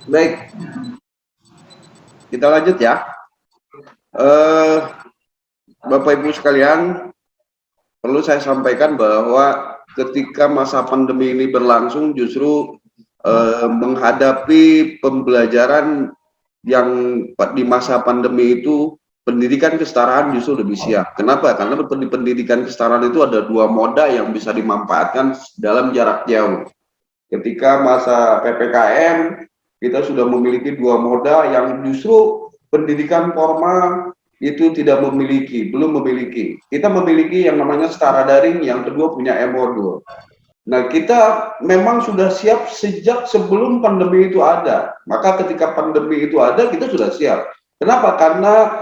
Baik, kita lanjut ya. Eh, Bapak Ibu sekalian, perlu saya sampaikan bahwa ketika masa pandemi ini berlangsung justru menghadapi pembelajaran yang di masa pandemi itu pendidikan kesetaraan justru lebih siap. Kenapa? Karena di pendidikan kesetaraan itu ada dua moda yang bisa dimanfaatkan dalam jarak jauh. Ketika masa PPKM, kita sudah memiliki dua moda yang justru pendidikan formal itu tidak memiliki, belum memiliki. Kita memiliki yang namanya setara daring, yang kedua punya e-modul. Nah, kita memang sudah siap sejak sebelum pandemi itu ada. Maka ketika pandemi itu ada, kita sudah siap. Kenapa? Karena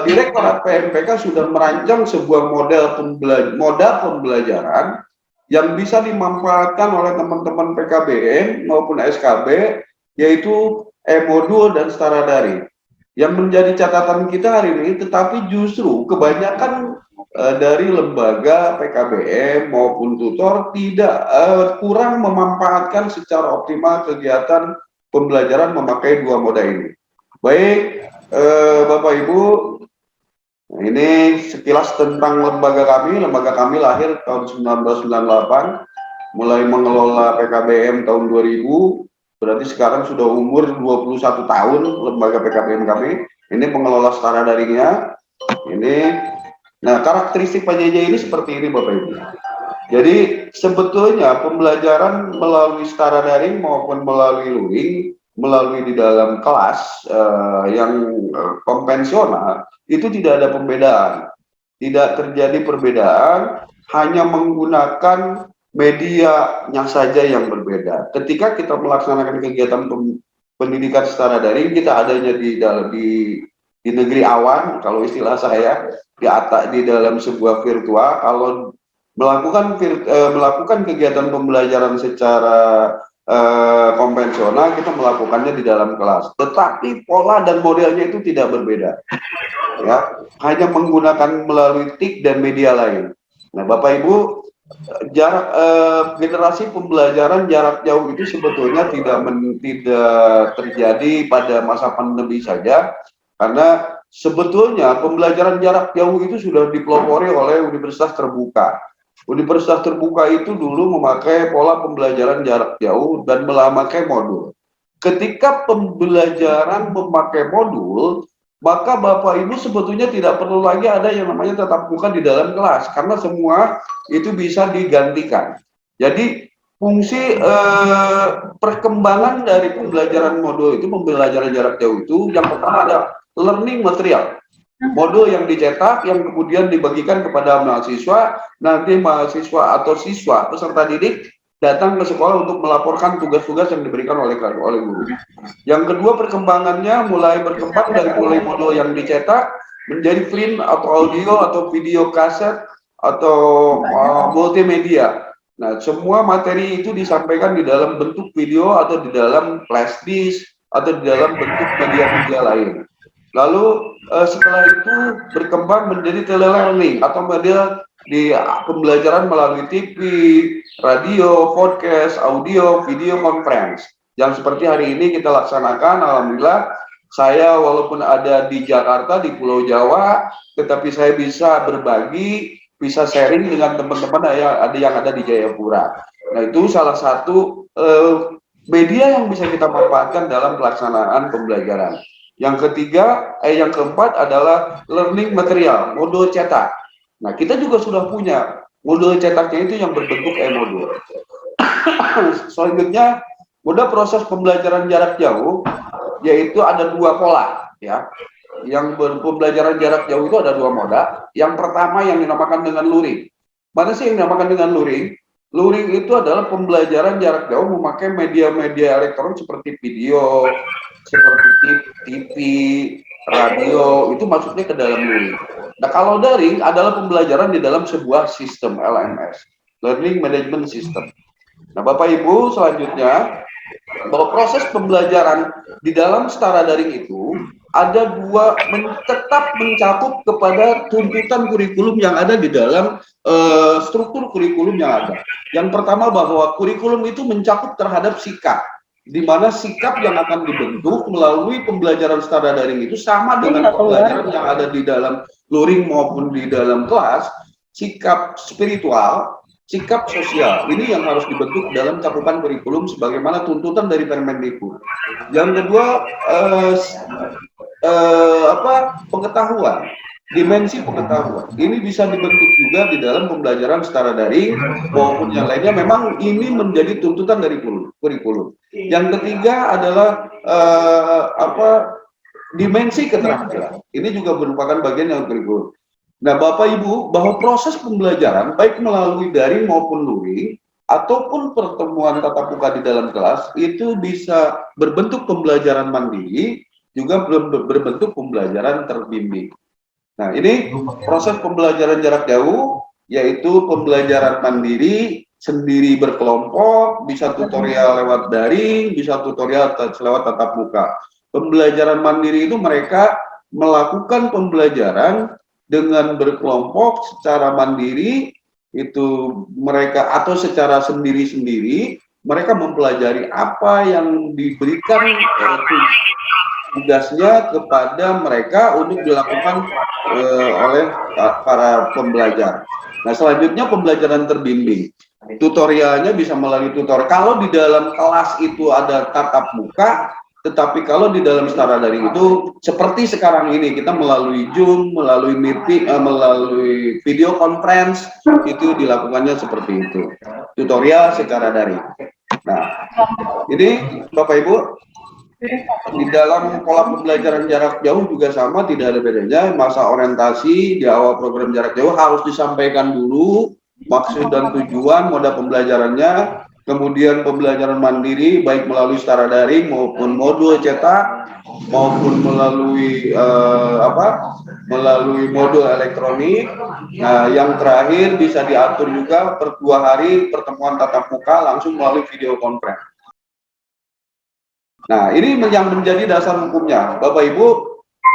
Direktorat PMPK sudah merancang sebuah moda pembelajaran yang bisa dimanfaatkan oleh teman-teman PKBM maupun SKB, yaitu e-modul dan setara daring. Yang menjadi catatan kita hari ini, tetapi justru kebanyakan dari lembaga PKBM maupun tutor tidak kurang memanfaatkan secara optimal kegiatan pembelajaran memakai dua moda ini. Baik, Bapak Ibu, ini sekilas tentang lembaga kami. Lembaga kami lahir tahun 1998, mulai mengelola PKBM tahun 2000, berarti sekarang sudah umur 21 tahun lembaga PKBM kami. Ini pengelola setara daringnya. Ini, nah karakteristik PJJ ini seperti ini Bapak Ibu. Jadi sebetulnya pembelajaran melalui setara daring maupun melalui luring, melalui di dalam kelas yang konvensional, itu tidak ada pembedaan. Tidak terjadi perbedaan, hanya menggunakan medianya saja yang berbeda. Ketika kita melaksanakan kegiatan pendidikan secara daring, kita adanya di negeri awan, kalau istilah saya, di dalam sebuah virtual. Kalau melakukan kegiatan pembelajaran secara konvensional, kita melakukannya di dalam kelas. Tetapi pola dan modelnya itu tidak berbeda. Ya, hanya menggunakan melalui TIK dan media lain. Nah, Bapak Ibu, generasi pembelajaran jarak jauh itu sebetulnya tidak terjadi pada masa pandemi saja, karena sebetulnya pembelajaran jarak jauh itu sudah dipelopori oleh universitas terbuka. Universitas terbuka itu dulu memakai pola pembelajaran jarak jauh dan memakai modul. Ketika pembelajaran memakai modul, maka Bapak Ibu sebetulnya tidak perlu lagi ada yang namanya tatap muka di dalam kelas, karena semua itu bisa digantikan. Jadi fungsi perkembangan dari pembelajaran modul itu, pembelajaran jarak jauh itu, yang pertama ada learning material. Modul yang dicetak, yang kemudian dibagikan kepada mahasiswa, nanti mahasiswa atau siswa, peserta didik, datang ke sekolah untuk melaporkan tugas-tugas yang diberikan oleh guru. Yang kedua, perkembangannya mulai berkembang dari mulai modul yang dicetak menjadi print atau audio atau video kaset atau multimedia. Nah, semua materi itu disampaikan di dalam bentuk video atau di dalam flash disk atau di dalam bentuk media-media lain. Lalu setelah itu berkembang menjadi telelearning atau model di pembelajaran melalui TV, radio, podcast, audio, video conference. Yang seperti hari ini kita laksanakan, alhamdulillah, saya walaupun ada di Jakarta, di Pulau Jawa, tetapi saya bisa berbagi, bisa sharing dengan teman-teman yang ada di Jayapura. Nah, itu salah satu media yang bisa kita manfaatkan dalam pelaksanaan pembelajaran. Yang keempat adalah learning material, modul cetak. Nah, kita juga sudah punya modul cetaknya itu yang berbentuk e-modul. Selanjutnya, moda proses pembelajaran jarak jauh, yaitu ada dua pola, ya. Yang pembelajaran jarak jauh itu ada dua moda. Yang pertama yang dinamakan dengan luring. Mana sih yang dinamakan dengan luring? Luring itu adalah pembelajaran jarak jauh memakai media-media elektronik seperti video, seperti TV, radio, itu masuknya ke dalam luring. Nah, kalau daring adalah pembelajaran di dalam sebuah sistem LMS, Learning Management System. Nah, Bapak Ibu, selanjutnya, bahwa proses pembelajaran di dalam setara daring itu ada dua, tetap mencakup kepada tuntutan kurikulum yang ada di dalam struktur kurikulum yang ada. Yang pertama, bahwa kurikulum itu mencakup terhadap sikap. di mana sikap yang akan dibentuk melalui pembelajaran secara daring itu sama dengan pembelajaran yang ada di dalam luring maupun di dalam kelas. Sikap spiritual, sikap sosial, ini yang harus dibentuk dalam cakupan kurikulum sebagaimana tuntutan dari Permendikbud. Yang kedua, pengetahuan, dimensi pengetahuan. Ini bisa dibentuk juga di dalam pembelajaran secara daring maupun yang lainnya. Memang ini menjadi tuntutan dari kurikulum. Yang ketiga adalah dimensi keterampilan. Ini juga merupakan bagian yang kurikulum. Nah, Bapak Ibu, bahwa proses pembelajaran baik melalui daring maupun luring ataupun pertemuan tatap muka di dalam kelas itu bisa berbentuk pembelajaran mandiri, juga berbentuk pembelajaran terbimbing. Nah, ini proses pembelajaran jarak jauh, yaitu pembelajaran mandiri, sendiri berkelompok, bisa tutorial lewat daring, bisa tutorial lewat tatap muka. Pembelajaran mandiri itu mereka melakukan pembelajaran dengan berkelompok secara mandiri, itu mereka atau secara sendiri-sendiri, mereka mempelajari apa yang diberikan tugasnya kepada mereka untuk dilakukan oleh para pembelajar. Nah, selanjutnya pembelajaran terbimbing. Tutorialnya bisa melalui tutorial. Kalau di dalam kelas itu ada tatap muka, tetapi kalau di dalam secara daring itu seperti sekarang ini kita melalui Zoom, melalui meeting, melalui video conference, itu dilakukannya seperti itu. Tutorial secara daring. Nah, ini Bapak Ibu, di dalam pola pembelajaran jarak jauh juga sama, tidak ada bedanya. Masa orientasi di awal program jarak jauh harus disampaikan dulu maksud dan tujuan, moda pembelajarannya, kemudian pembelajaran mandiri baik melalui secara daring maupun modul cetak maupun melalui melalui modul elektronik. Nah, yang terakhir bisa diatur juga per 2 hari pertemuan tatap muka langsung melalui video conference. Nah, ini yang menjadi dasar hukumnya, Bapak Ibu,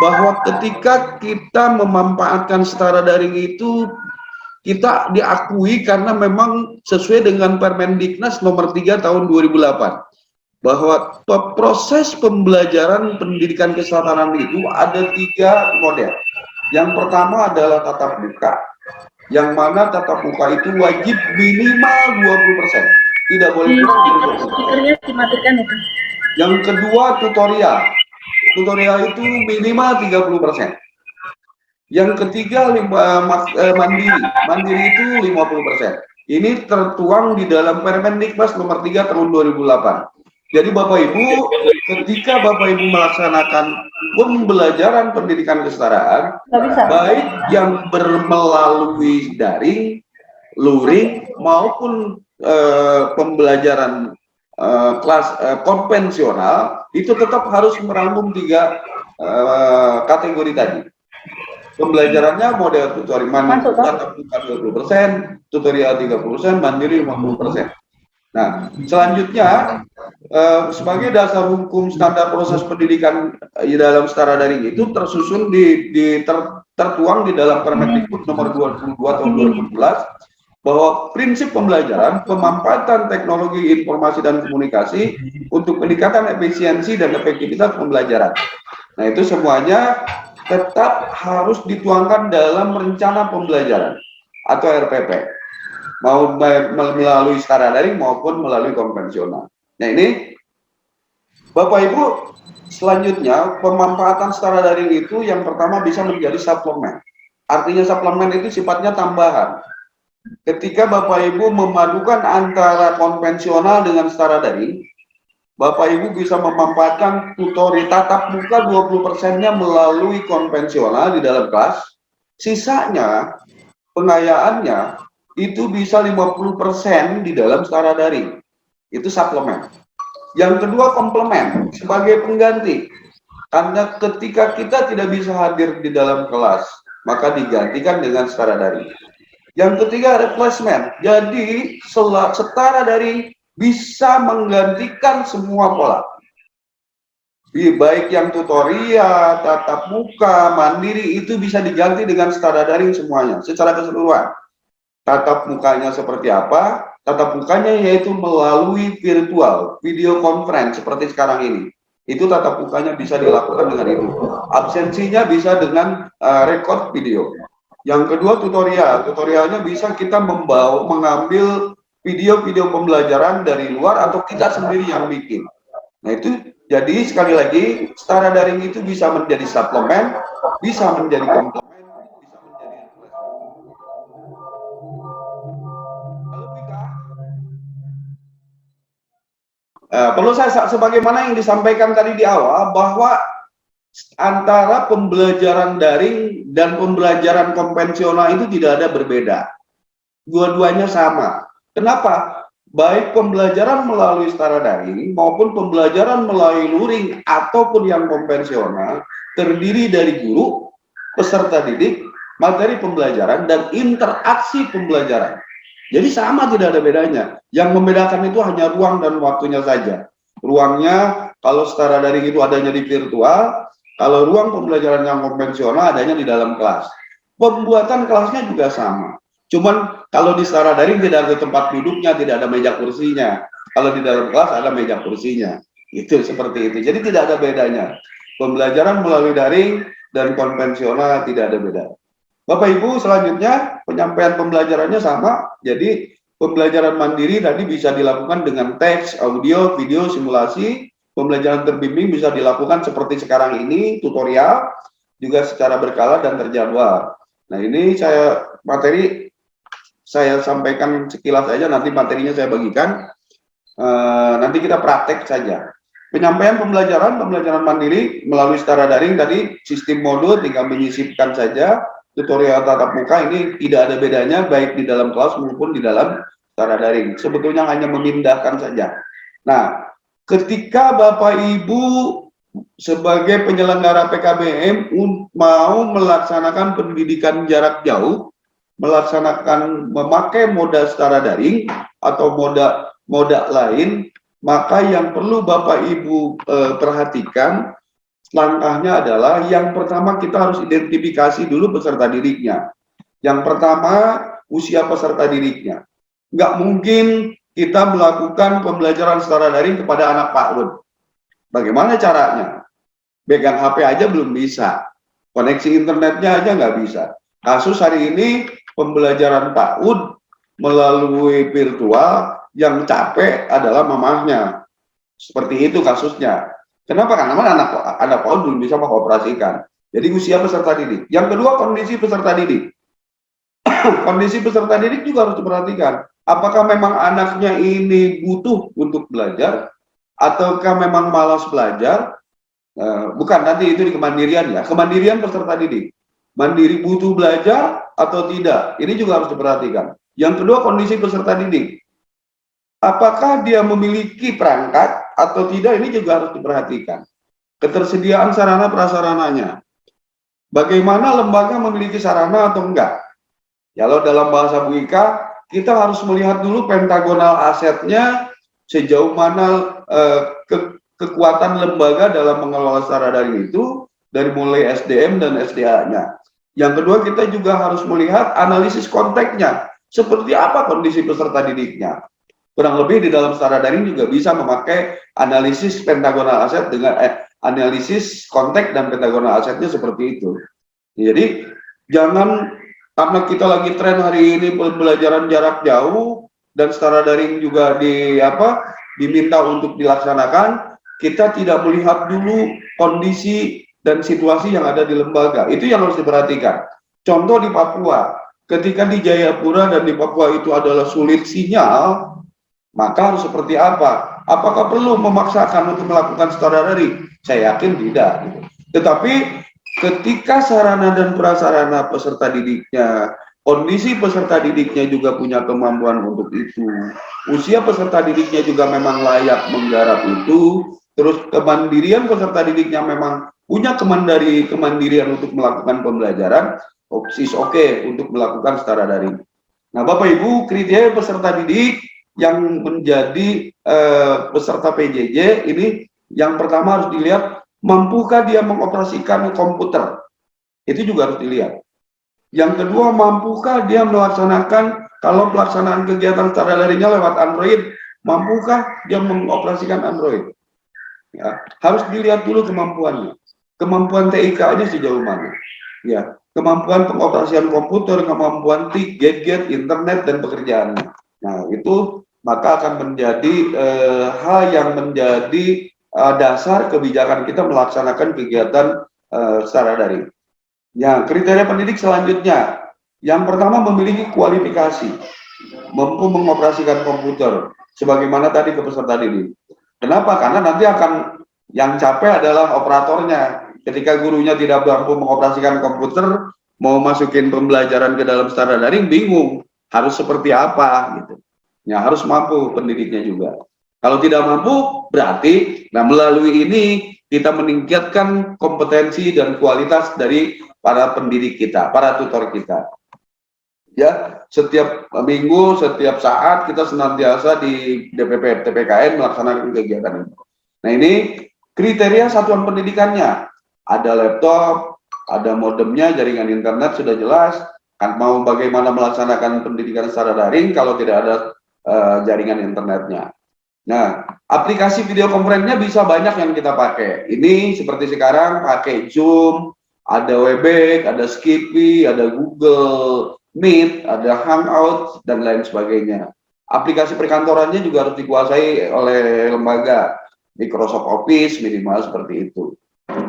bahwa ketika kita memanfaatkan secara daring itu, kita diakui karena memang sesuai dengan Permendiknas nomor 3 tahun 2008, bahwa proses pembelajaran pendidikan keselatanan itu ada 3 model. Yang pertama adalah tatap muka, yang mana tatap muka itu wajib minimal 20%, tidak boleh kurang dari 20%. Yang kedua tutorial. Tutorial itu minimal 30%. Yang ketiga mandiri. Mandiri itu 50%. Ini tertuang di dalam Permendikbud nomor 3 tahun 2008. Jadi Bapak Ibu, ketika Bapak Ibu melaksanakan pembelajaran pendidikan kesetaraan, baik yang melalui daring, luring maupun pembelajaran kelas konvensional, itu tetap harus merangkum 3 kategori tadi. Pembelajarannya model tutorial tatap muka 20%, tutorial 30%, mandiri 50%. Nah, selanjutnya sebagai dasar hukum standar proses pendidikan di dalam setara daring itu tersusun tertuang di dalam Permendikbud nomor 22 tahun 2011, bahwa prinsip pembelajaran pemanfaatan teknologi informasi dan komunikasi untuk peningkatan efisiensi dan efektivitas pembelajaran. Nah, itu semuanya tetap harus dituangkan dalam rencana pembelajaran atau RPP, mau melalui secara daring maupun melalui konvensional. Nah, ini Bapak Ibu, selanjutnya pemanfaatan secara daring itu yang pertama bisa menjadi suplemen. Artinya suplemen itu sifatnya tambahan. Ketika Bapak Ibu memadukan antara konvensional dengan secara daring, Bapak Ibu bisa memanfaatkan tutorial tatap muka 20%-nya melalui konvensional di dalam kelas. Sisanya, pengayaannya, itu bisa 50% di dalam secara daring. Itu suplemen. Yang kedua, komplement sebagai pengganti. Karena ketika kita tidak bisa hadir di dalam kelas, maka digantikan dengan secara daring. Yang ketiga, replacement. Jadi, setara daring bisa menggantikan semua pola. Baik yang tutorial, tatap muka, mandiri, itu bisa diganti dengan setara daring semuanya, secara keseluruhan. tatap mukanya seperti apa? Tatap mukanya yaitu melalui virtual, video conference seperti sekarang ini. Itu tatap mukanya bisa dilakukan dengan itu. Absensinya bisa dengan record video. Yang kedua tutorial. Tutorialnya bisa kita mengambil video-video pembelajaran dari luar atau kita sendiri yang bikin. Nah itu jadi sekali lagi setara daring itu bisa menjadi suplemen, bisa menjadi komplement, bisa menjadi perlu saya sebagaimana yang disampaikan tadi di awal bahwa antara pembelajaran daring dan pembelajaran konvensional itu tidak ada berbeda. Dua-duanya sama. Kenapa? Baik pembelajaran melalui setara daring maupun pembelajaran melalui luring ataupun yang konvensional terdiri dari guru, peserta didik, materi pembelajaran, dan interaksi pembelajaran. Jadi sama, tidak ada bedanya. Yang membedakan itu hanya ruang dan waktunya saja. Ruangnya kalau setara daring itu adanya di virtual, kalau ruang pembelajaran yang konvensional adanya di dalam kelas. Pembuatan kelasnya juga sama. Cuman kalau di setara daring tidak ada tempat duduknya, tidak ada meja kursinya. Kalau di dalam kelas ada meja kursinya. Itu seperti itu. Jadi tidak ada bedanya. Pembelajaran melalui daring dan konvensional tidak ada beda. Bapak Ibu, selanjutnya penyampaian pembelajarannya sama. Jadi pembelajaran mandiri tadi bisa dilakukan dengan teks, audio, video, simulasi. Pembelajaran terbimbing bisa dilakukan seperti sekarang ini, tutorial, juga secara berkala dan terjadwal. Nah ini materi saya sampaikan sekilas saja, nanti materinya saya bagikan. Nanti kita praktek saja. Penyampaian pembelajaran mandiri melalui setara daring tadi, sistem modul tinggal menyisipkan saja. Tutorial tatap muka ini tidak ada bedanya baik di dalam kelas maupun di dalam setara daring. Sebetulnya hanya memindahkan saja. Nah, ketika Bapak Ibu sebagai penyelenggara PKBM mau melaksanakan pendidikan jarak jauh, memakai moda setara daring atau moda lain, maka yang perlu Bapak Ibu perhatikan langkahnya adalah yang pertama kita harus identifikasi dulu peserta didiknya. Yang pertama usia peserta didiknya. Nggak mungkin kita melakukan pembelajaran secara daring kepada anak PAUD. Bagaimana caranya? Pegang HP aja belum bisa. Koneksi internetnya aja nggak bisa. Kasus hari ini pembelajaran PAUD melalui virtual yang capek adalah mamahnya. Seperti itu kasusnya. Kenapa? Karena anak PAUD belum bisa mengoperasikan. Jadi usia peserta didik. Yang kedua, kondisi peserta didik. Kondisi peserta didik juga harus diperhatikan. Apakah memang anaknya ini butuh untuk belajar, ataukah memang malas belajar? Bukan, nanti itu di kemandirian ya. Kemandirian peserta didik. Mandiri butuh belajar atau tidak? Ini juga harus diperhatikan. Yang kedua, kondisi peserta didik. Apakah dia memiliki perangkat atau tidak, ini juga harus diperhatikan. Ketersediaan sarana prasarananya. Bagaimana lembaga memiliki sarana atau enggak? Kalau dalam bahasa Bu Ika, kita harus melihat dulu pentagonal asetnya, sejauh mana kekuatan lembaga dalam mengelola secara daring itu, dari mulai SDM dan SDA-nya. Yang kedua, kita juga harus melihat analisis konteksnya. Seperti apa kondisi peserta didiknya. Kurang lebih di dalam setara daring juga bisa memakai analisis pentagonal aset dengan analisis konteks dan pentagonal asetnya seperti itu. Jadi jangan karena kita lagi tren hari ini pembelajaran jarak jauh dan setara daring juga diminta untuk dilaksanakan, kita tidak melihat dulu kondisi dan situasi yang ada di lembaga. Itu yang harus diperhatikan. Contoh di Papua, ketika di Jayapura dan di Papua itu adalah sulit sinyal, maka harus seperti apa? Apakah perlu memaksakan untuk melakukan setara daring? Saya yakin tidak. Tetapi ketika sarana dan prasarana peserta didiknya, kondisi peserta didiknya juga punya kemampuan untuk itu, usia peserta didiknya juga memang layak menggarap itu, terus kemandirian peserta didiknya memang punya kemandirian untuk melakukan pembelajaran, oke untuk melakukan setara daring. Nah, Bapak Ibu, kriteria peserta didik yang menjadi peserta PJJ ini yang pertama harus dilihat, mampukah dia mengoperasikan komputer? Itu juga harus dilihat. Yang kedua, mampukah dia melaksanakan Kalau pelaksanaan kegiatan secara daringnya lewat Android, mampukah dia mengoperasikan Android? Ya, harus dilihat dulu kemampuannya. Kemampuan TIK-nya sejauh mana? Ya, kemampuan pengoperasian komputer, kemampuan TIK, gadget, internet, dan pekerjaannya. Nah, itu maka akan menjadi hal yang menjadi dasar kebijakan kita melaksanakan kegiatan secara daring. Ya, kriteria pendidik selanjutnya. Yang pertama memiliki kualifikasi, mampu mengoperasikan komputer, sebagaimana tadi ke peserta didik. Kenapa? Karena nanti akan yang capek adalah operatornya. Ketika gurunya tidak mampu mengoperasikan komputer, mau masukin pembelajaran ke dalam secara daring, bingung harus seperti apa gitu. Ya harus mampu pendidiknya juga. Kalau tidak mampu, berarti nah melalui ini kita meningkatkan kompetensi dan kualitas dari para pendidik kita, para tutor kita. Ya, setiap minggu, setiap saat kita senantiasa di DPP TPKN melaksanakan kegiatan ini. Nah, ini kriteria satuan pendidikannya. Ada laptop, ada modemnya, jaringan internet sudah jelas. Kan mau bagaimana melaksanakan pendidikan secara daring kalau tidak ada jaringan internetnya. Nah, aplikasi video conference-nya bisa banyak yang kita pakai. Ini seperti sekarang pakai Zoom, ada Webex, ada Skippy, ada Google Meet, ada Hangout, dan lain sebagainya. Aplikasi perkantorannya juga harus dikuasai oleh lembaga Microsoft Office minimal seperti itu.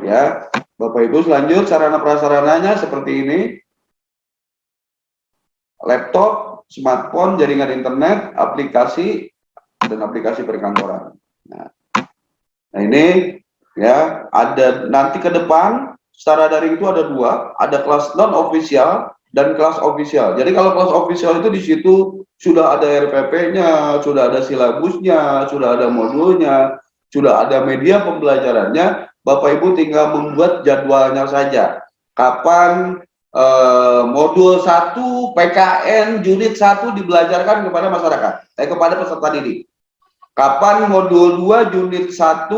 Ya, Bapak Ibu selanjut sarana prasarananya seperti ini. Laptop, smartphone, jaringan internet, aplikasi dan aplikasi perkantoran. Nah ini ya ada nanti ke depan secara daring itu ada dua, ada kelas non official dan kelas official. Jadi kalau kelas official itu di situ sudah ada RPP-nya, sudah ada silabusnya, sudah ada modulnya, sudah ada media pembelajarannya. Bapak Ibu tinggal membuat jadwalnya saja. Kapan modul 1 PKN unit 1 dibelajarkan kepada masyarakat, kepada peserta didik. Kapan modul 2 unit 1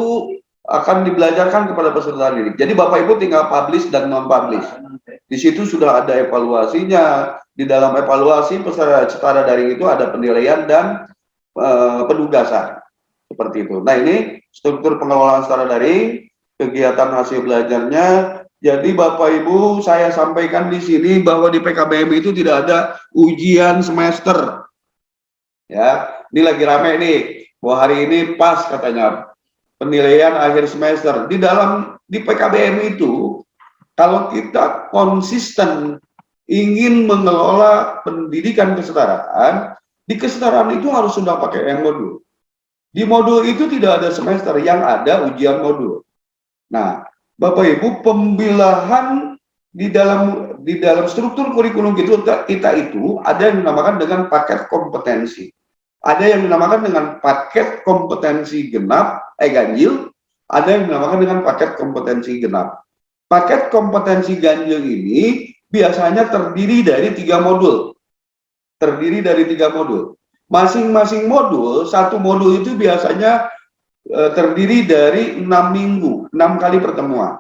akan dibelajarkan kepada peserta didik. Jadi Bapak Ibu tinggal publish dan non-publish. Di situ sudah ada evaluasinya. Di dalam evaluasi peserta secara daring itu ada penilaian dan penugasan. Seperti itu. Nah ini struktur pengelolaan secara daring, kegiatan hasil belajarnya. Jadi Bapak Ibu saya sampaikan di sini bahwa di PKBM itu tidak ada ujian semester. Ya, ini lagi rame nih. Bahwa hari ini pas katanya penilaian akhir semester. Di PKBM itu kalau kita konsisten ingin mengelola pendidikan kesetaraan, di kesetaraan itu harus sudah pakai yang modul. Di modul itu tidak ada semester, yang ada ujian modul. Nah, Bapak Ibu, pembilahan di dalam struktur kurikulum kita itu ada yang dinamakan dengan paket kompetensi. Ada yang dinamakan dengan paket kompetensi ganjil, ada yang dinamakan dengan paket kompetensi genap. Paket kompetensi ganjil ini biasanya terdiri dari 3 modul. Terdiri dari 3 modul. Masing-masing modul, satu modul itu biasanya terdiri dari 6 minggu, 6 kali pertemuan.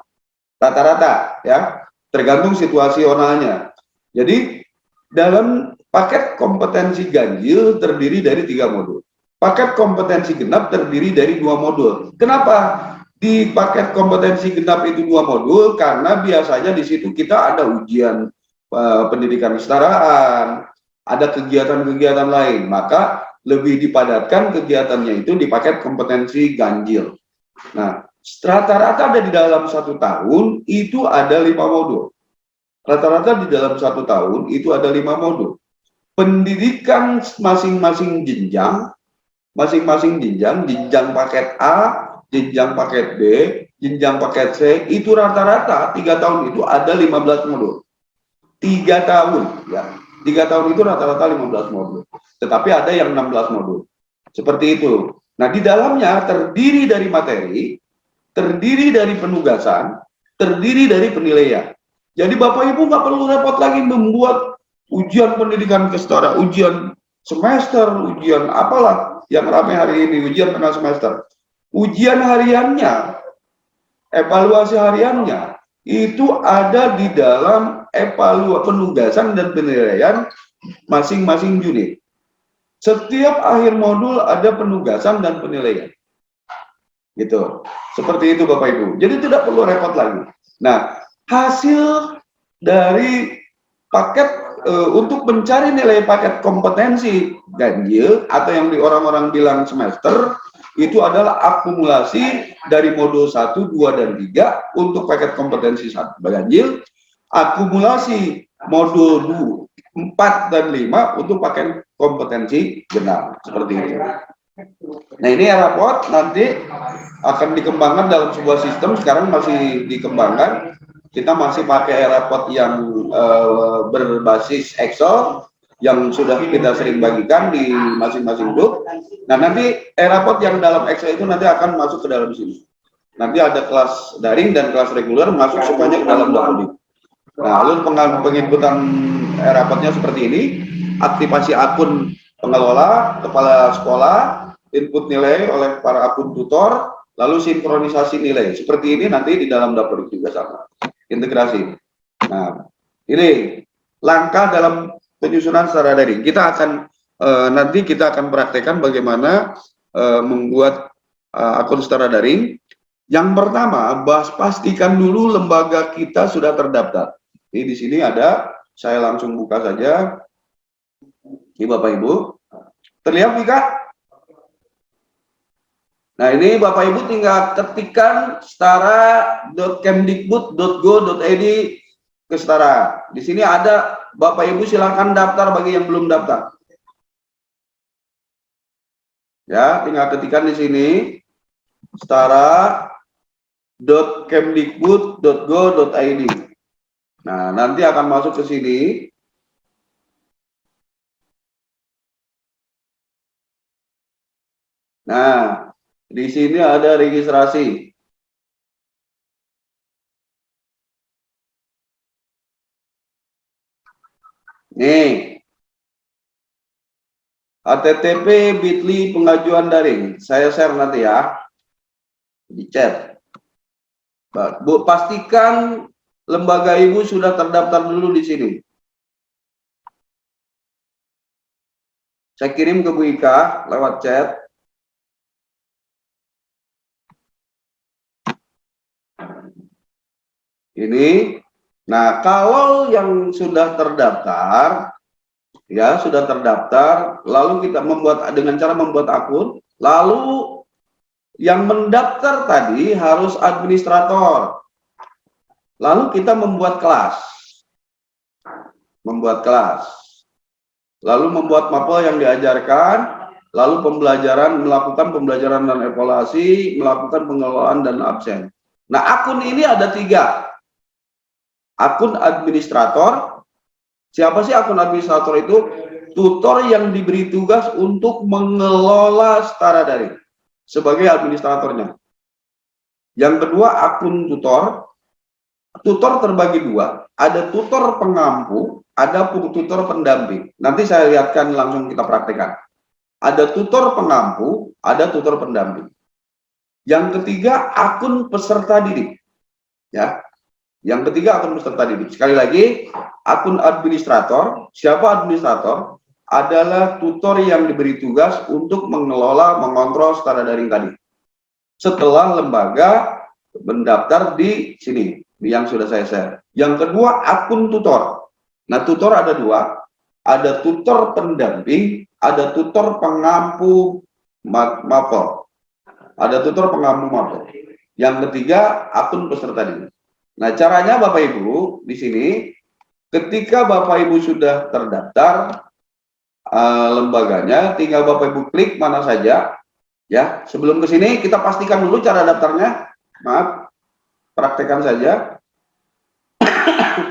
Rata-rata ya, tergantung situasionalnya. Jadi dalam paket kompetensi ganjil terdiri dari 3 modul. Paket kompetensi genap terdiri dari 2 modul. Kenapa di paket kompetensi genap itu 2 modul? Karena biasanya di situ kita ada ujian pendidikan kesetaraan, ada kegiatan-kegiatan lain. Maka lebih dipadatkan kegiatannya itu di paket kompetensi ganjil. Nah, rata-rata ada di dalam 1 tahun itu ada 5 modul. Rata-rata di dalam 1 tahun itu ada 5 modul. Pendidikan masing-masing jenjang, jenjang paket A, jenjang paket B, jenjang paket C, itu rata-rata 3 tahun itu ada 15 modul. 3 tahun, ya. 3 tahun itu rata-rata 15 modul. Tetapi ada yang 16 modul. Seperti itu. Nah, di dalamnya terdiri dari materi, terdiri dari penugasan, terdiri dari penilaian. Jadi Bapak Ibu nggak perlu repot lagi membuat ujian pendidikan kesetaraan, ujian semester, ujian apalah yang ramai hari ini, ujian tengah semester. Ujian hariannya, evaluasi hariannya, itu ada di dalam evaluasi penugasan dan penilaian masing-masing unit. Setiap akhir modul ada penugasan dan penilaian. Gitu. Seperti itu Bapak Ibu. Jadi tidak perlu repot lagi. Nah, hasil dari paket untuk mencari nilai paket kompetensi ganjil atau yang di orang-orang bilang semester itu adalah akumulasi dari modul 1, 2, dan 3 untuk paket kompetensi ganjil, akumulasi modul 4 dan 5 untuk paket kompetensi genap. Seperti itu. Nah, ini raport nanti akan dikembangkan dalam sebuah sistem, sekarang masih dikembangkan. Kita masih pakai raport yang berbasis Excel yang sudah kita sering bagikan di masing-masing grup. Nah, nanti raport yang dalam Excel itu nanti akan masuk ke dalam sini. Nanti ada kelas daring dan kelas reguler masuk semuanya ke dalam downloading. Nah, lalu penginputan rapotnya seperti ini. Aktivasi akun pengelola, kepala sekolah, input nilai oleh para akun tutor, lalu sinkronisasi nilai. Seperti ini nanti di dalam dapur juga sama. Integrasi. Nah, ini langkah dalam penyusunan secara daring. Kita akan nanti kita akan praktekkan bagaimana membuat akun secara daring. Yang pertama, pastikan dulu lembaga kita sudah terdaftar. Ini di sini ada, saya langsung buka saja. Ini Bapak Ibu. Terlihat Vika? Nah, ini Bapak Ibu tinggal ketikkan setara.kemdikbud.go.id ke setara. Di sini ada, Bapak Ibu silakan daftar bagi yang belum daftar. Ya, tinggal ketikkan di sini setara.kemdikbud.go.id. Nah, nanti akan masuk ke sini. Nah, di sini ada registrasi. Nih, http://bit.ly pengajuan daring. Saya share nanti ya di chat. Bu, pastikan lembaga Ibu sudah terdaftar dulu di sini. Saya kirim ke Bu Ika lewat chat. Ini. Nah, kalau yang sudah terdaftar, ya sudah terdaftar, lalu kita membuat dengan cara membuat akun, lalu yang mendaftar tadi harus administrator. Lalu kita membuat kelas. Lalu membuat mapel yang diajarkan, lalu melakukan pembelajaran dan evaluasi, melakukan pengelolaan dan absen. Nah, akun ini ada 3. Akun administrator. Siapa sih akun administrator itu? Tutor yang diberi tugas untuk mengelola setara daring sebagai administratornya. Yang kedua, akun tutor. Tutor terbagi 2, ada tutor pengampu, ada tutor pendamping. Nanti saya lihatkan langsung kita praktekkan. Ada tutor pengampu, ada tutor pendamping. Yang ketiga, akun peserta didik. Ya. Yang ketiga, akun peserta didik. Sekali lagi, akun administrator. Siapa administrator? Adalah tutor yang diberi tugas untuk mengelola, mengontrol setara daring tadi. Setelah lembaga mendaftar di sini, yang sudah saya share. Yang kedua, akun tutor. Nah, tutor ada 2. Ada tutor pendamping, ada tutor pengampu mapel. Ada tutor pengampu mapel. Yang ketiga, akun peserta didik. Nah, caranya Bapak Ibu di sini, ketika Bapak Ibu sudah terdaftar lembaganya, tinggal Bapak Ibu klik mana saja. Ya, sebelum ke sini kita pastikan dulu cara daftarnya. Maaf, praktekkan saja.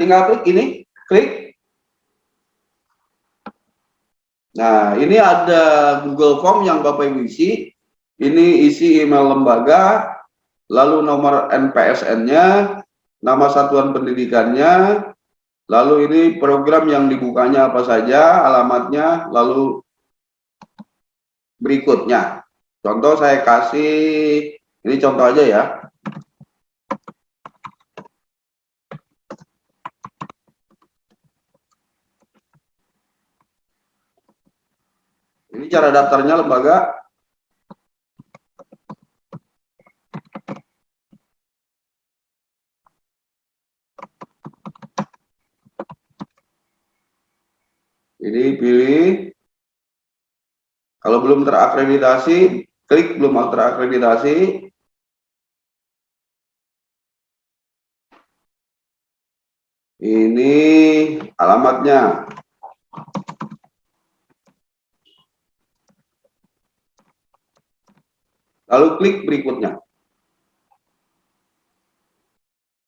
Tinggal klik ini, klik. Nah, ini ada Google Form yang Bapak Ibu isi. Ini isi email lembaga, lalu nomor NPSN-nya, nama satuan pendidikannya, lalu ini program yang dibukanya apa saja, alamatnya, lalu berikutnya. Contoh saya kasih, ini contoh aja ya. cara daftarnya lembaga. Ini pilih. Kalau belum terakreditasi, klik belum terakreditasi. Ini alamatnya. Lalu klik berikutnya.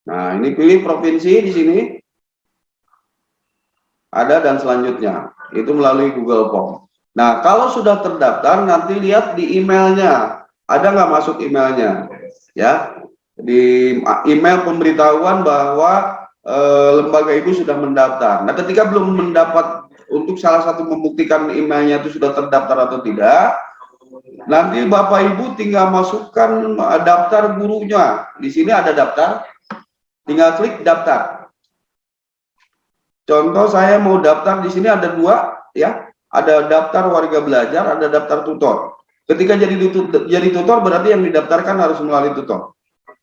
Nah, ini pilih provinsi di sini. Ada dan selanjutnya. Itu melalui Google Form. Nah, kalau sudah terdaftar, nanti lihat di emailnya. Ada nggak masuk emailnya? Ya, di email pemberitahuan bahwa lembaga itu sudah mendaftar. Nah, ketika belum mendapat, untuk salah satu membuktikan emailnya itu sudah terdaftar atau tidak, nanti Bapak Ibu tinggal masukkan daftar gurunya. Di sini ada daftar, tinggal klik daftar. Contoh saya mau daftar, di sini ada dua, ya, ada daftar warga belajar, ada daftar tutor. Ketika jadi tutor berarti yang didaftarkan harus melalui tutor.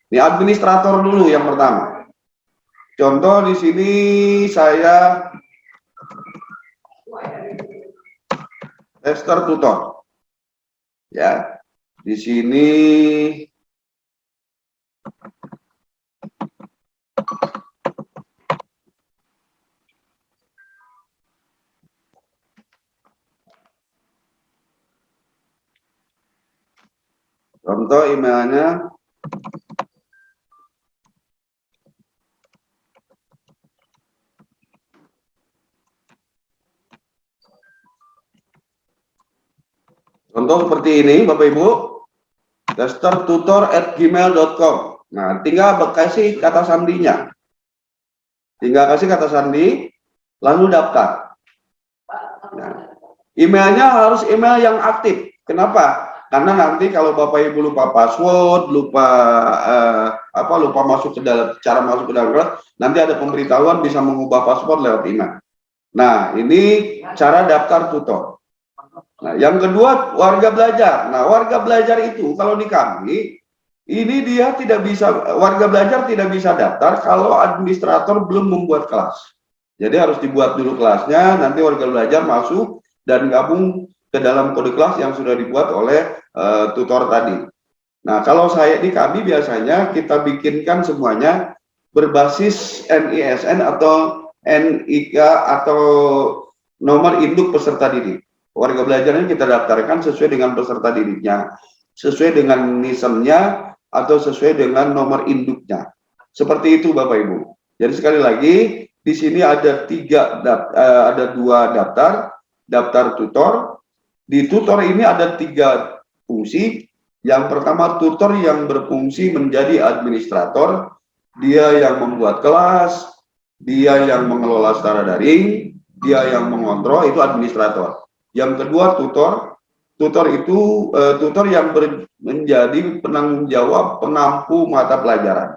Ini administrator dulu yang pertama. Contoh di sini saya tester tutor. Ya. Di sini contoh emailnya. Contoh seperti ini, Bapak Ibu, testertutor@gmail.com. Nah, tinggal kasih kata sandinya. Tinggal kasih kata sandi, lalu daftar. Nah, emailnya harus email yang aktif. Kenapa? Karena nanti kalau Bapak Ibu lupa password, lupa lupa masuk ke dalam, cara masuk ke dalam kelas, nanti ada pemberitahuan bisa mengubah password lewat email. Nah, ini cara daftar tutor. Nah, yang kedua warga belajar. Nah, warga belajar itu kalau di kami ini dia tidak bisa, warga belajar tidak bisa daftar kalau administrator belum membuat kelas. Jadi harus dibuat dulu kelasnya, nanti warga belajar masuk dan gabung ke dalam kode kelas yang sudah dibuat oleh tutor tadi. Nah, kalau saya di kami biasanya kita bikinkan semuanya berbasis NISN atau NIK atau nomor induk peserta didik. Warga belajarnya kita daftarkan sesuai dengan peserta didiknya, sesuai dengan NISN-nya atau sesuai dengan nomor induknya. Seperti itu Bapak Ibu. Jadi sekali lagi di sini ada dua daftar, daftar tutor. Di tutor ini ada 3 fungsi. Yang pertama tutor yang berfungsi menjadi administrator, dia yang membuat kelas, dia yang mengelola secara daring, dia yang mengontrol, itu administrator. Yang kedua tutor itu tutor yang menjadi penanggung jawab penampu mata pelajaran.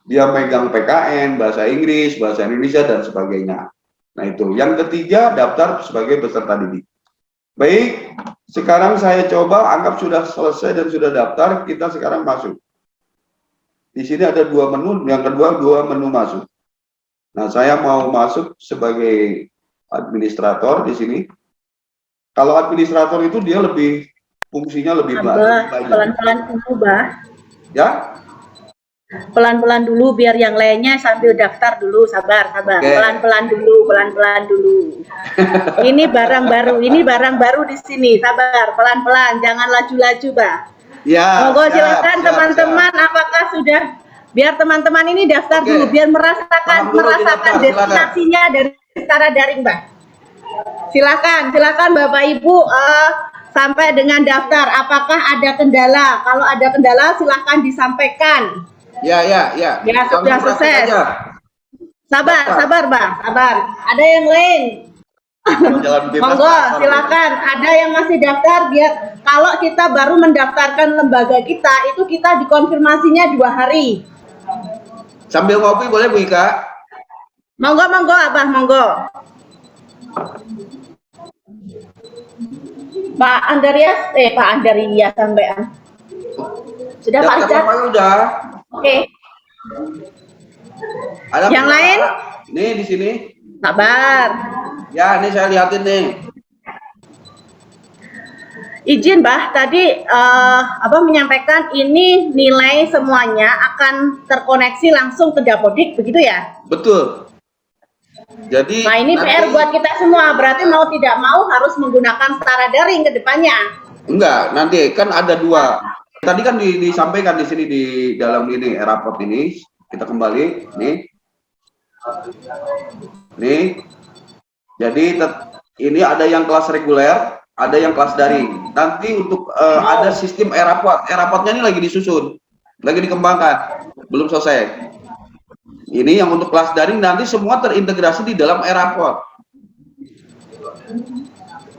Dia megang PKN, bahasa Inggris, bahasa Indonesia dan sebagainya. Nah itu. Yang ketiga daftar sebagai peserta didik. Baik, sekarang saya coba anggap sudah selesai dan sudah daftar, kita sekarang masuk. Di sini ada 2 menu, yang kedua 2 menu masuk. Nah, saya mau masuk sebagai administrator di sini. Kalau administrator itu dia lebih fungsinya lebih banyak. Pelan-pelan dulu, Bah. Ya? Pelan-pelan dulu biar yang lainnya sambil daftar dulu, sabar. Okay. Pelan-pelan dulu. Ini barang baru di sini, sabar, pelan-pelan, jangan laju-laju, Bah. Ya. Monggo silakan teman-teman, apakah sudah, biar teman-teman ini daftar dulu, biar merasakan destinasinya dari secara daring, Bah. Silakan Bapak Ibu sampai dengan daftar. Apakah ada kendala? Kalau ada kendala silahkan disampaikan. Ya. Ya sudah sukses. Sabar Bang, sabar. Ada yang lain? Monggo silakan. Ada yang masih daftar, biar kalau kita baru mendaftarkan lembaga kita itu kita dikonfirmasinya 2 hari. Sambil ngopi boleh Bu Ika? Monggo Abah, monggo. Pak Andarias, Pak Andarias sampean. Sudah Pak Rizal? Udah. Oke. Ada yang lain? Nih di sini. Sabar. Ya, ini saya lihatin nih. Izin, Bah, tadi menyampaikan ini nilai semuanya akan terkoneksi langsung ke Dapodik, begitu ya? Betul. Jadi nah ini nanti, PR buat kita semua, berarti mau tidak mau harus menggunakan setara daring ke depannya. Enggak, nanti kan ada dua. Tadi kan disampaikan di sini di dalam ini raport ini, kita kembali nih. Nih. Jadi ini ada yang kelas reguler, ada yang kelas daring. Nanti untuk ada sistem e-rapotnya ini lagi disusun, lagi dikembangkan, belum selesai. Ini yang untuk kelas daring nanti semua terintegrasi di dalam e-raport.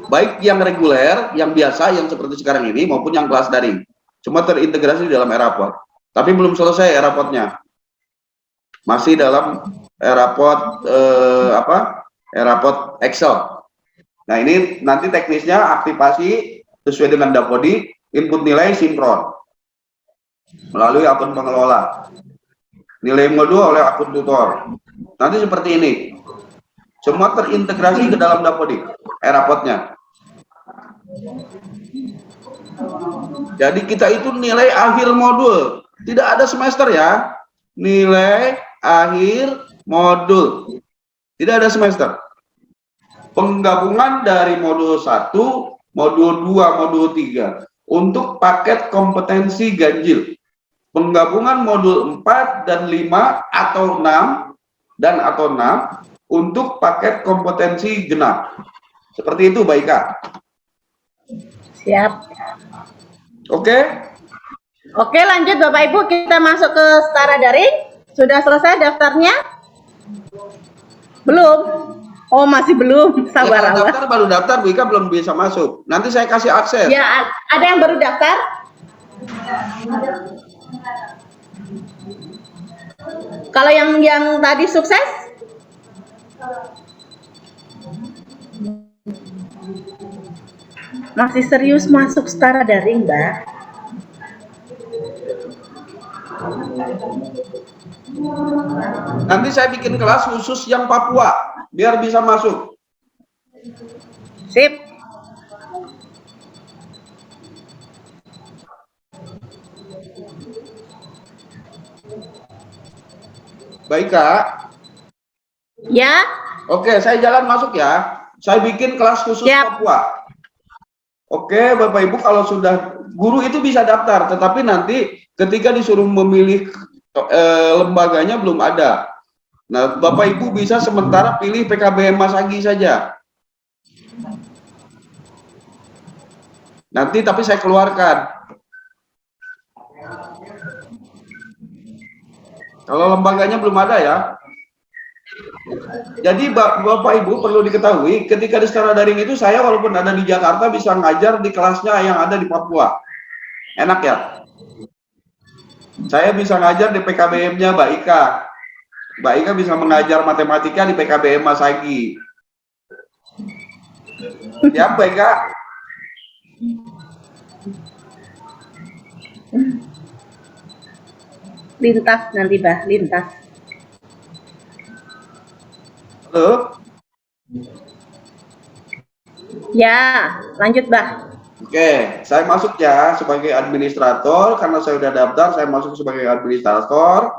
Baik yang reguler, yang biasa, yang seperti sekarang ini, maupun yang kelas daring. Semua terintegrasi di dalam e-raport. Tapi belum selesai e-rapotnya. Masih dalam e-raport e-raport Excel. Nah ini nanti teknisnya aktivasi sesuai dengan Dapodik, input nilai sinkron melalui akun pengelola. Nilai modul oleh akun tutor. Nanti seperti ini. Semua terintegrasi ke dalam Dapodik, e-rapotnya. Jadi kita itu nilai akhir modul, tidak ada semester ya. Nilai akhir modul, tidak ada semester. Penggabungan dari modul 1, modul 2, modul 3 untuk paket kompetensi ganjil. Penggabungan modul 4 dan 5 atau 6 untuk paket kompetensi genap. Seperti itu, Mbak Ika. Siap. Oke. Oke, lanjut Bapak Ibu, kita masuk ke setara daring. Sudah selesai daftarnya? Belum? Oh, masih belum. Sabar. Ya, daftar baru daftar, Bu Ika belum bisa masuk. Nanti saya kasih akses. Ya, ada yang baru daftar? Kalau yang tadi sukses? Masih serius masuk setara daring, Mbak? Nanti saya bikin kelas khusus yang Papua, biar bisa masuk. Sip. Baik, Kak. Ya. Oke, saya jalan masuk ya. Saya bikin kelas khusus Papua. Oke, Bapak Ibu, kalau sudah guru itu bisa daftar, tetapi nanti ketika disuruh memilih lembaganya belum ada. Nah, Bapak Ibu bisa sementara pilih PKBM Mas Agi saja. Nanti tapi saya keluarkan. Kalau lembaganya belum ada ya. Jadi Bapak Ibu perlu diketahui, ketika di setara daring itu saya walaupun ada di Jakarta bisa ngajar di kelasnya yang ada di Papua. Enak ya? Saya bisa ngajar di PKBM-nya Mbak Ika. Mbak Ika bisa mengajar matematika di PKBM Mas Agi. Ya, Mbak Ika? Lintas nanti, Mbak, lintas. Halo? Ya, lanjut, Mbak. Oke, saya masuk ya sebagai administrator. Karena saya udah daftar, saya masuk sebagai administrator.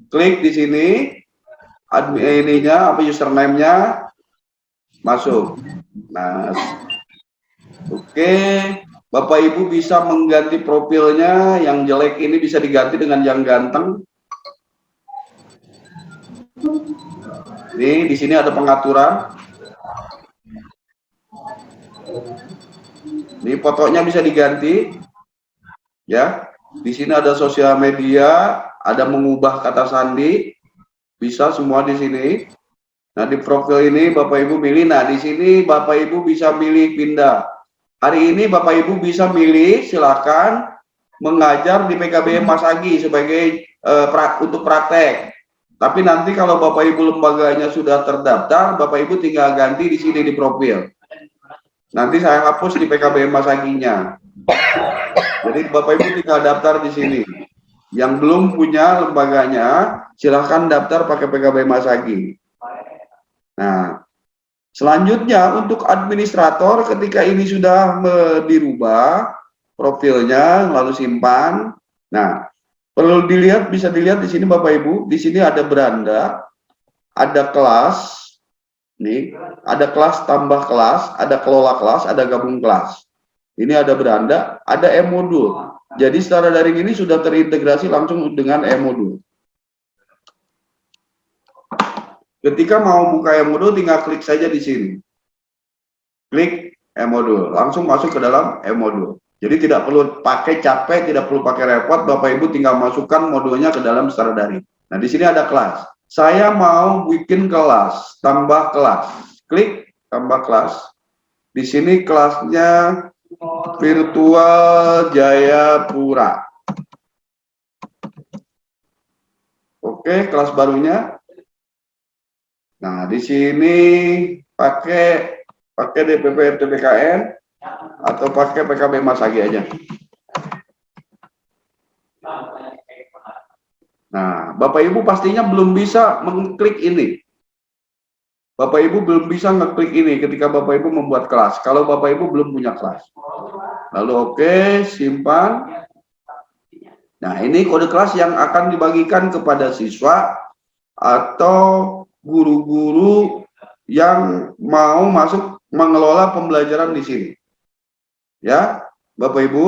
Klik di sini, ininya, username-nya, masuk. Nah, oke, Bapak Ibu bisa mengganti profilnya. Yang jelek ini bisa diganti dengan yang ganteng. Nih, di sini ada pengaturan. Ini fotonya bisa diganti. Ya. Di sini ada sosial media, ada mengubah kata sandi. Bisa semua di sini. Nah, di profil ini Bapak Ibu milih. Nah, di sini Bapak Ibu bisa milih pindah. Hari ini Bapak Ibu bisa milih, silakan mengajar di PKBM Mas Agi sebagai untuk praktek. Tapi nanti kalau Bapak Ibu lembaganya sudah terdaftar, Bapak Ibu tinggal ganti di sini di profil. Nanti saya hapus di PKBM Masaginya. Jadi Bapak Ibu tinggal daftar di sini. Yang belum punya lembaganya, silahkan daftar pakai PKBM Masagi. Nah, selanjutnya untuk administrator, ketika ini sudah dirubah profilnya, lalu simpan. Nah, perlu dilihat, bisa dilihat di sini Bapak Ibu, di sini ada beranda, ada kelas, nih, ada kelas tambah kelas, ada kelola kelas, ada gabung kelas. Ini ada beranda, ada e-modul. Jadi secara daring ini sudah terintegrasi langsung dengan e-modul. Ketika mau buka e-modul, tinggal klik saja di sini. Klik e-modul, langsung masuk ke dalam e-modul. Jadi tidak perlu pakai capek, tidak perlu pakai repot, Bapak Ibu tinggal masukkan modulnya ke dalam secara daring. Nah, di sini ada kelas. Saya mau bikin kelas, tambah kelas. Klik tambah kelas. Di sini kelasnya Virtual Jayapura. Oke, kelas barunya. Nah, di sini pakai DPP TPKN atau pakai PKB Masagi aja. Nah, Bapak Ibu pastinya belum bisa mengklik ini. Bapak Ibu belum bisa ngeklik ini ketika Bapak Ibu membuat kelas. Kalau Bapak Ibu belum punya kelas. Lalu oke, simpan. Nah, ini kode kelas yang akan dibagikan kepada siswa atau guru-guru yang mau masuk mengelola pembelajaran di sini. Ya, Bapak Ibu,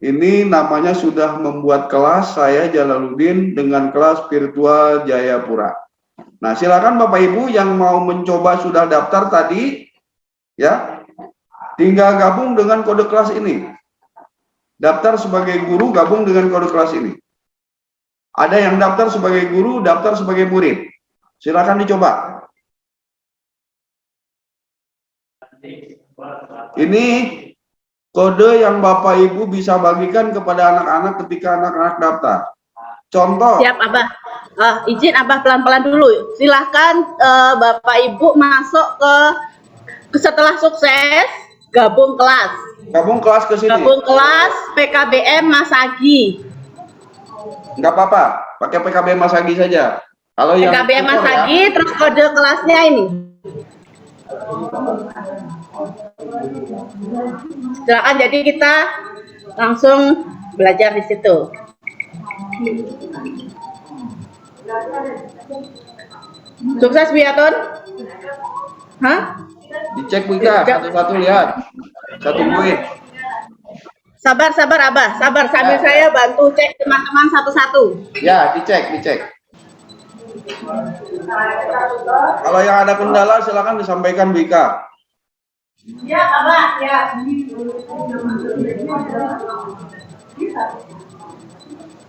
ini namanya sudah membuat kelas, saya Jalaluddin dengan kelas Virtual Jayapura. Nah, silakan Bapak Ibu yang mau mencoba sudah daftar tadi, ya, tinggal gabung dengan kode kelas ini. Daftar sebagai guru, gabung dengan kode kelas ini. Ada yang daftar sebagai guru, daftar sebagai murid. Silakan dicoba. Ini kode yang Bapak Ibu bisa bagikan kepada anak-anak ketika anak-anak daftar. Contoh. Siap, Abah. Izin Abah pelan-pelan dulu. Silahkan Bapak Ibu masuk ke setelah sukses gabung kelas. Gabung kelas ke sini. Gabung kelas PKBM Masagi. Enggak apa-apa, pakai PKBM Masagi saja. Kalau yang PKBM Masagi, ya, terus kode kelasnya ini. Silakan, jadi kita langsung belajar di situ. Sukses Biatun? Hah? Dicek Wika, satu-satu lihat. Satu poin. Sabar Abah, sabar sambil saya bantu cek teman-teman satu-satu. Ya, dicek. Kalau yang ada kendala silakan disampaikan Wika. Ya, Abah, ya.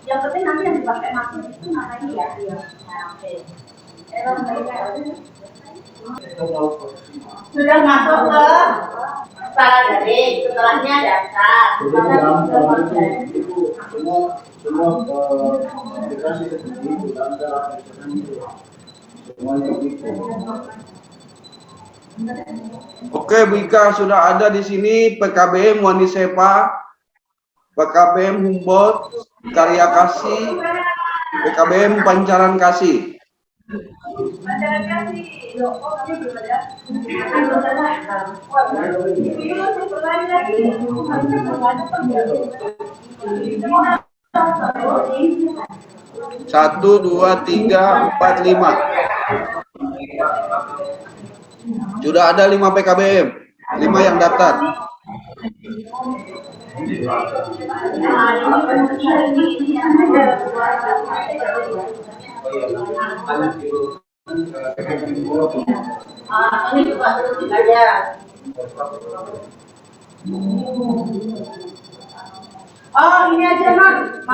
Yang penting nanti yang dipakai masuk itu namanya ya. Sudah masuk ke secara daring, setelahnya daftar. Oke, Wika sudah ada di sini PKBM Wanisepa, PKBM Humboldt, Karya Kasih, PKBM Pancaran Kasih. Satu, dua, tiga, empat, lima. Sudah ada 5 PKBM, 5 yang daftar. Ini juga terus aja. Oh, ini aja Mas.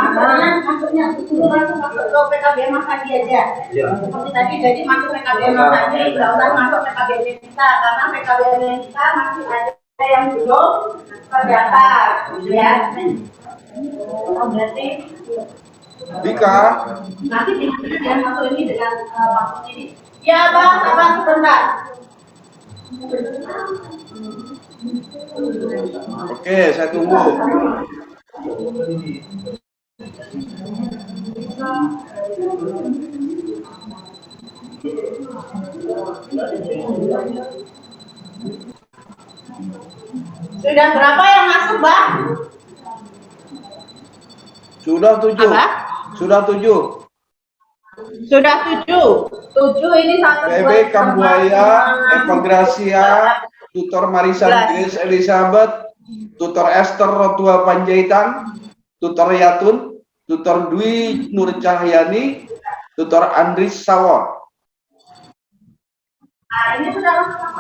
Masuknya dulu langsung masuk ke PKBM Masagi aja. Seperti tadi, jadi masuk PKBM Masagi, nggak usah masuk PKBM kita karena PKBM kita masih ada yang belum terdaftar, ya. Berarti Dika. nanti dia masuk ini dengan masuk ini. Ya, Bang, sebentar. Oke, saya tunggu. Sudah berapa yang masuk, Bang? Sudah 7. Apa? Sudah 7. Sudah 7. 7 ini satu PB Kambuaya, Eva Gracia, Tutor Marisan Grace Elizabeth, Tutor Esther Rotua Panjaitan, Tutor Yatun, Tutor Dwi Nur Cahyani, Tutor Andris Sawor. Nah, ini sudah lengkap.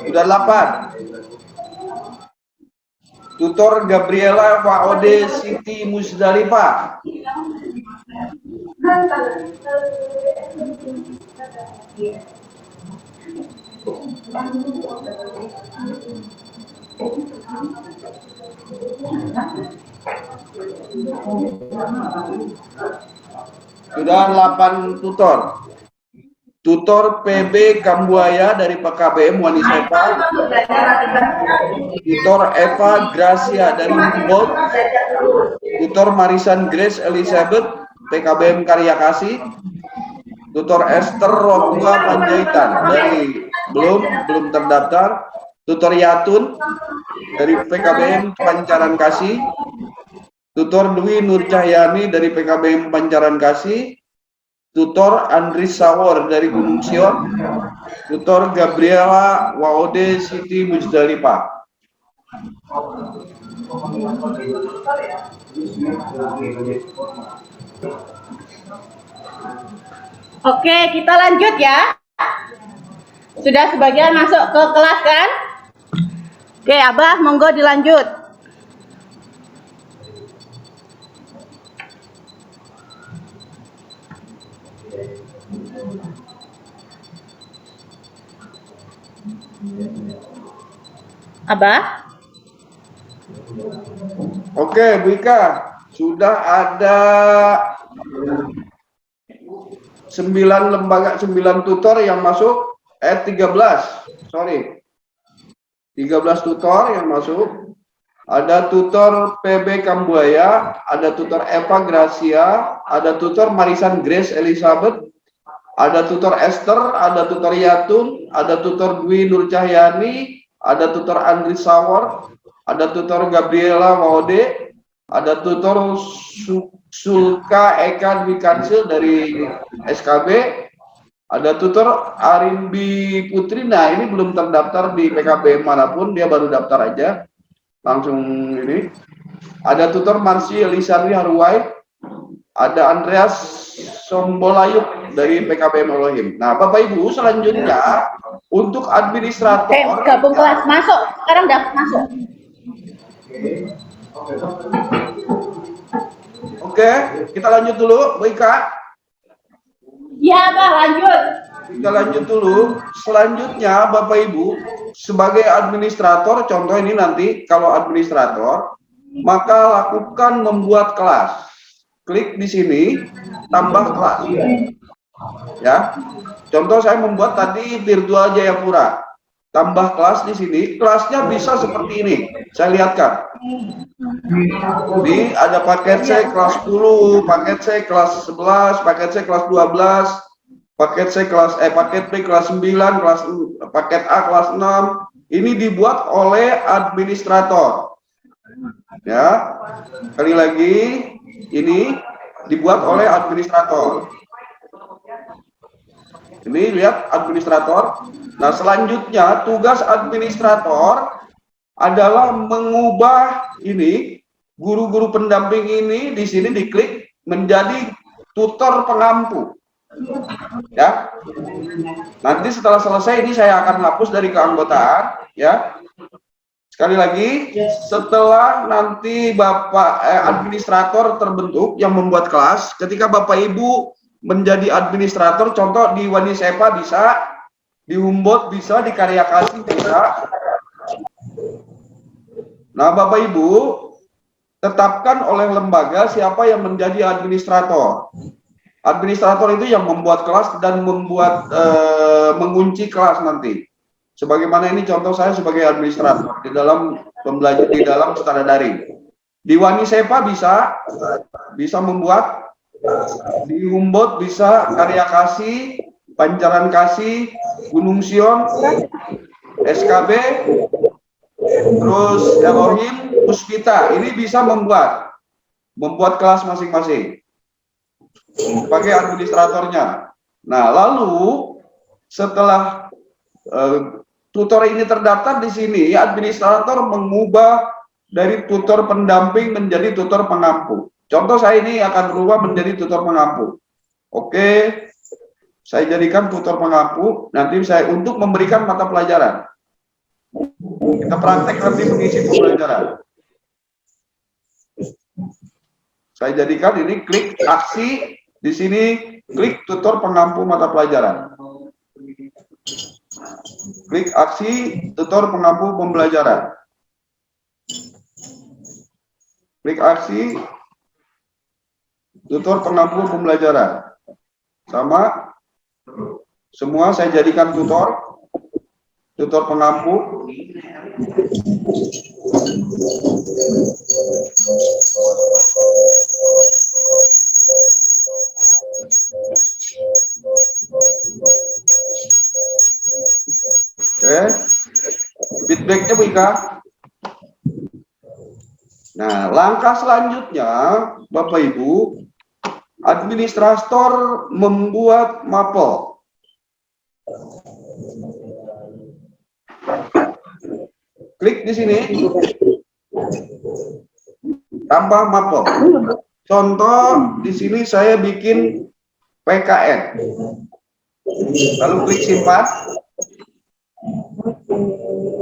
Sudah 8. Tutor Gabriela Faode Siti Musdalifah. Sudah 8 tutor. Tutor PB Kambuaya dari PKBM Wanisepa, Tutor Eva Gracia dari Humboldt, Tutor Marisan Grace Elizabeth PKBM Karya Kasih, Tutor Esther Rotua Panjaitan dari belum terdaftar, Tutor Yatun dari PKBM Pancaran Kasih, Tutor Dwi Nur Cahyani dari PKBM Pancaran Kasih, Tutor Andris Sawor dari Gunung Sion, Tutor Gabriela Waode Siti Musdalifah. Oke, kita lanjut ya. Sudah sebagian masuk ke kelas kan? Oke, Abah, monggo dilanjut. Abah? Oke, Bu Ika, sudah ada 9 lembaga, 9 tutor yang masuk, 13 tutor yang masuk. Ada tutor PB Kambuaya, ada tutor Eva Gracia, ada tutor Marisan Grace Elizabeth, ada tutor Esther, ada tutor Yatun, ada tutor Dwi Nur Cahyani, ada tutor Andris Sawor, ada tutor Gabriela Maude, ada tutor Sulka Eka Dwi Kansil dari SKB, ada tutor Arimbi Putri. Nah, ini belum terdaftar di PKB manapun, dia baru daftar aja. Langsung ini. Ada tutor Marsi Elisandri Haruai, ada Andreas Sombolayuk dari PKBM Elohim. Nah, Bapak Ibu, selanjutnya untuk administrator. Gabung kelas, masuk. Sekarang udah masuk. Oke, kita lanjut dulu, Bu Ika. Iya, Pak, lanjut. Kita lanjut dulu. Selanjutnya, Bapak Ibu, sebagai administrator, contoh ini nanti kalau administrator, maka lakukan membuat kelas. Klik di sini, tambah kelas. Ya, contoh saya membuat tadi virtual Jayapura. Tambah kelas di sini, kelasnya bisa seperti ini. Saya lihatkan. Ini ada paket C kelas 10, paket C kelas 11, paket C kelas 12, paket C kelas paket B kelas 9, paket A kelas 6. Ini dibuat oleh administrator. Ya. Sekali lagi, ini dibuat oleh administrator. Ini lihat administrator. Nah, selanjutnya tugas administrator adalah mengubah ini guru-guru pendamping ini di sini diklik menjadi tutor pengampu. Ya. Nanti setelah selesai ini saya akan hapus dari keanggotaan, ya. Sekali lagi, setelah nanti Bapak administrator terbentuk yang membuat kelas, ketika Bapak Ibu menjadi administrator, contoh di Wanisepa bisa, di Humboldt bisa, di Karya Kasih bisa. Nah, Bapak Ibu, tetapkan oleh lembaga siapa yang menjadi administrator. Administrator itu yang membuat kelas dan membuat mengunci kelas nanti. Sebagaimana ini contoh saya sebagai administrator di dalam pembelajaran di dalam secara daring. Di Wanisepa bisa membuat, di Humboldt bisa Karya Kasih, Pancaran Kasih, Gunung Sion, SKB, terus Elohim, Puspita. Ini bisa membuat kelas masing-masing sebagai administratornya. Nah, lalu setelah tutor ini terdaftar di sini, administrator mengubah dari tutor pendamping menjadi tutor pengampu. Contoh saya ini akan berubah menjadi tutor pengampu. Oke, saya jadikan tutor pengampu, nanti saya untuk memberikan mata pelajaran. Kita praktek nanti mengisi pembelajaran. Saya jadikan ini klik aksi, di sini klik tutor pengampu mata pelajaran. Klik aksi tutor pengampu pembelajaran. Klik aksi tutor pengampu pembelajaran. Sama, semua saya jadikan tutor pengampu. Oke, feedbacknya Bu Ika. Nah, langkah selanjutnya, Bapak Ibu, administrator membuat mapel. Klik di sini, tambah mapel. Contoh di sini saya bikin PKN. Lalu klik simpan.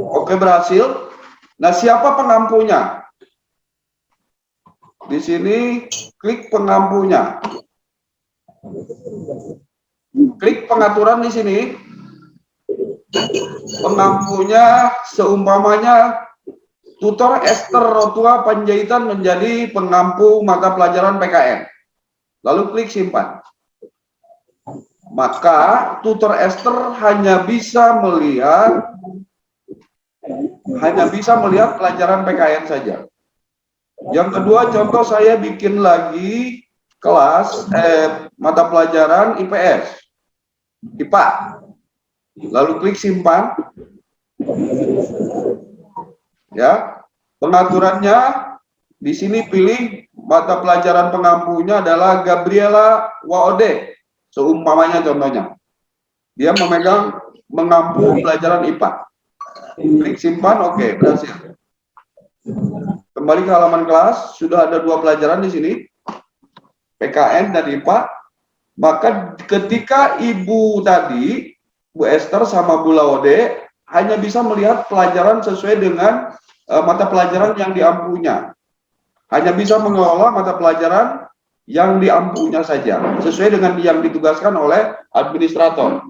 Oke, berhasil. Nah, siapa pengampunya? Di sini klik pengampunya. Klik pengaturan di sini. Pengampunya seumpamanya tutor Esther Rotua Panjaitan menjadi pengampu mata pelajaran PKN. Lalu klik simpan. Maka tutor Esther hanya bisa melihat pelajaran PKN saja. Yang kedua, contoh saya bikin lagi kelas mata pelajaran IPS, IPA. Lalu klik simpan. Ya, pengaturannya di sini pilih mata pelajaran pengampunya adalah Gabriela Waode. Seumpamanya contohnya, dia memegang mengampu pelajaran IPA. Klik simpan, oke, berhasil. Kembali ke halaman kelas, sudah ada 2 pelajaran di sini, PKN dan IPA. Maka ketika Ibu tadi, Bu Esther sama Bu Laode, hanya bisa melihat pelajaran sesuai dengan mata pelajaran yang diampunya. Hanya bisa mengelola mata pelajaran yang diampunya saja, sesuai dengan yang ditugaskan oleh administrator.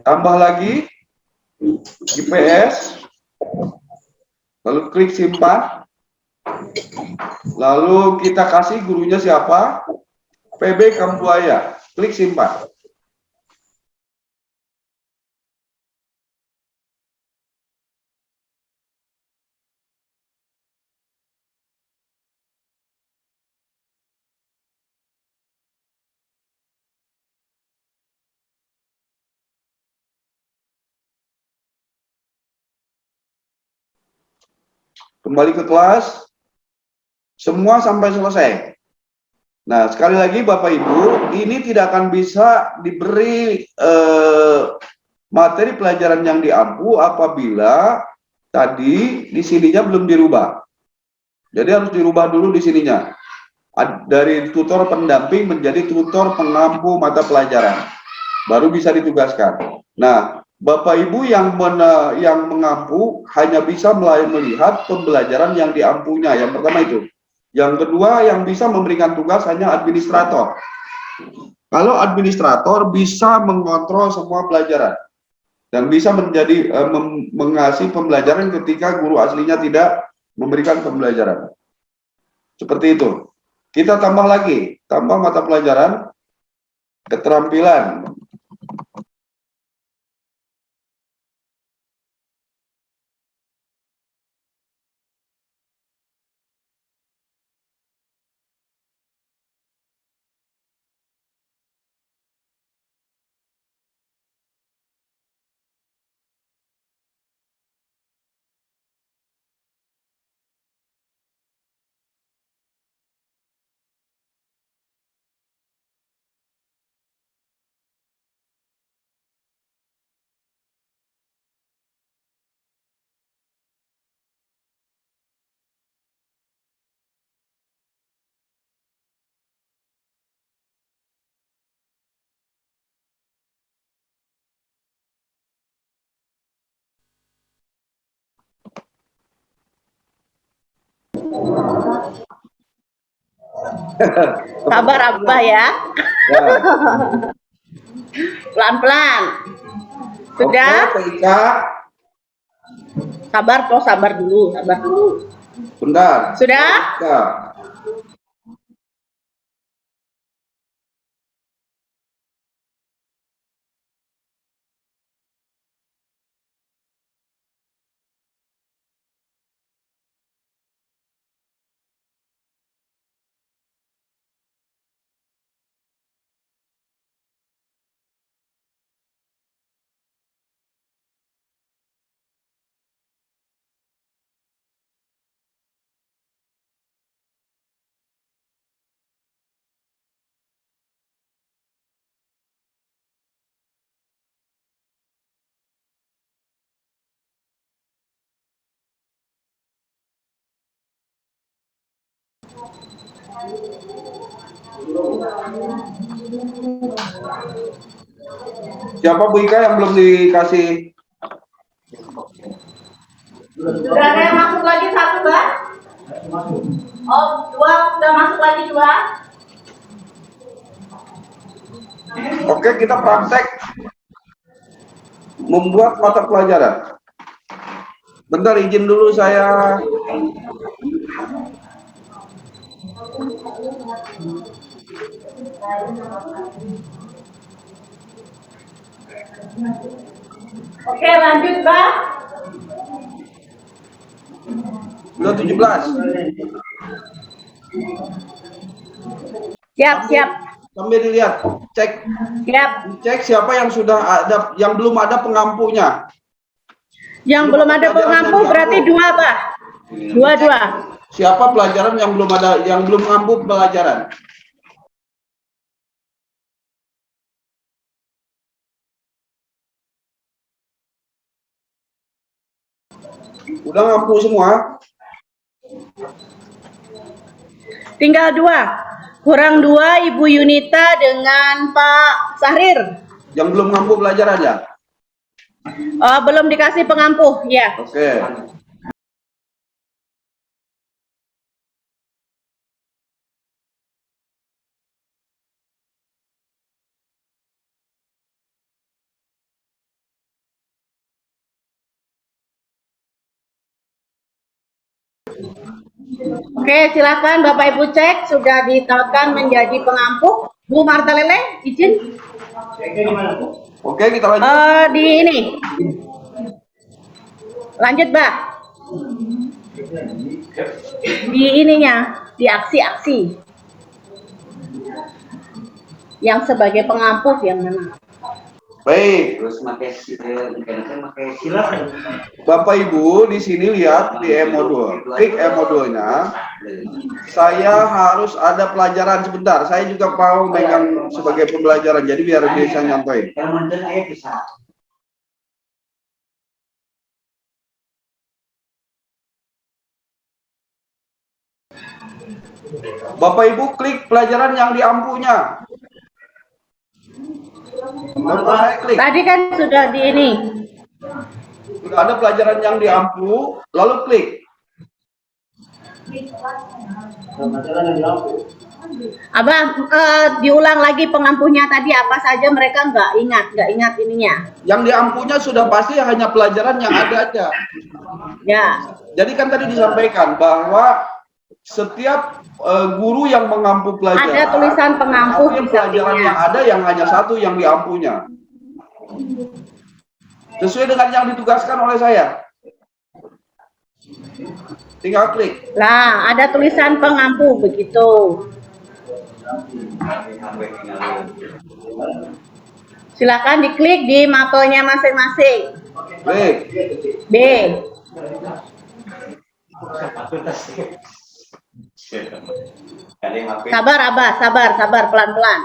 Tambah lagi, IPS, lalu klik simpan. Lalu kita kasih gurunya siapa? PB Kambuaya. Klik simpan. Kembali ke kelas. Semua sampai selesai. Nah, sekali lagi Bapak Ibu, ini tidak akan bisa diberi materi pelajaran yang diampu apabila tadi di sininya belum dirubah. Jadi harus dirubah dulu di sininya. Dari tutor pendamping menjadi tutor pengampu mata pelajaran. Baru bisa ditugaskan. Nah, Bapak Ibu yang mengampu hanya bisa melihat pembelajaran yang diampunya. Yang pertama itu. Yang kedua, yang bisa memberikan tugas hanya administrator. Kalau administrator bisa mengontrol semua pelajaran dan bisa menjadi mengasih pembelajaran ketika guru aslinya tidak memberikan pembelajaran. Seperti itu. Kita tambah lagi, tambah mata pelajaran keterampilan. Sabar Abah ya. Ya. Pelan-pelan. Sudah? Oke, Ika. Sabar toh, sabar dulu, sabar dulu. Bentar. Sudah? Ika. Siapa Bu Ika yang belum dikasih? Sudah ada yang masuk lagi satu, Mbak? Oh, dua, sudah masuk lagi dua. Oke, kita praktek membuat mata pelajaran. Bentar, izin dulu saya. Oke, lanjut, Mbak. Udah 17. Siap, siap. Sambil dilihat, cek. Siap. Cek siapa yang sudah ada, yang belum ada pengampunya. Yang belum ada pengampu berarti dua, Pak. Dua. Siapa pelajaran yang belum ada, yang belum mengampu pelajaran? Udah ngampu semua? Tinggal dua. Kurang dua, Ibu Yunita dengan Pak Sahrir. Yang belum ngampu pelajaran ya? Oh, belum dikasih pengampu, ya. Oke. Oke, silakan Bapak Ibu cek sudah ditetapkan menjadi pengampu. Bu Marta Lele, izin. Oke, kita lanjut. Di ini. Lanjut, Mbak. Di ininya, di aksi-aksi. Yang sebagai pengampu yang mana? Baik. Terus pakai sila. Bapak Ibu di sini lihat di modul. Klik modulnya. Saya harus ada pelajaran sebentar. Saya juga mau megang sebagai pembelajaran. Jadi biar bisa nyampein. Yang mantan ayah bisa. Bapak Ibu klik pelajaran yang diampunya. Bapak saya klik. Tadi kan sudah di ini. Sudah ada pelajaran yang diampu, lalu klik. Abang, diulang lagi pengampunya tadi apa saja mereka nggak ingat ininya. Yang diampunya sudah pasti hanya pelajaran yang ada aja. Ya. Jadi kan tadi disampaikan bahwa setiap guru yang mengampu pelajaran. Ada tulisan pengampu di pelajaran yang ada yang hanya satu yang diampunya. Sesuai dengan yang ditugaskan oleh saya. Tinggal klik. Nah, ada tulisan pengampu begitu. Silakan diklik di mapelnya masing-masing. Klik. B. Sabar, Abah, sabar, pelan-pelan.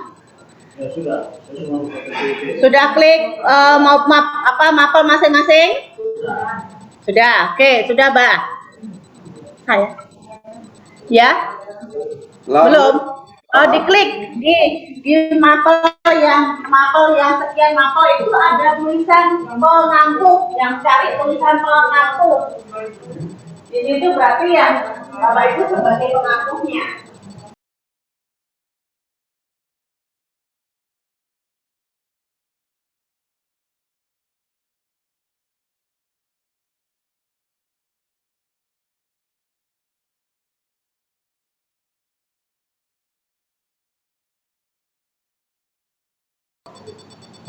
Sudah klik mapel masing-masing? Sudah, oke, sudah, Bah. Saya. Ya? Lalu, belum. Diklik di mapel yang sekian mapel itu ada tulisan pengampu, yang cari tulisan pengampu. Di situ berarti yang Bapak Ibu sebagai pengampunya.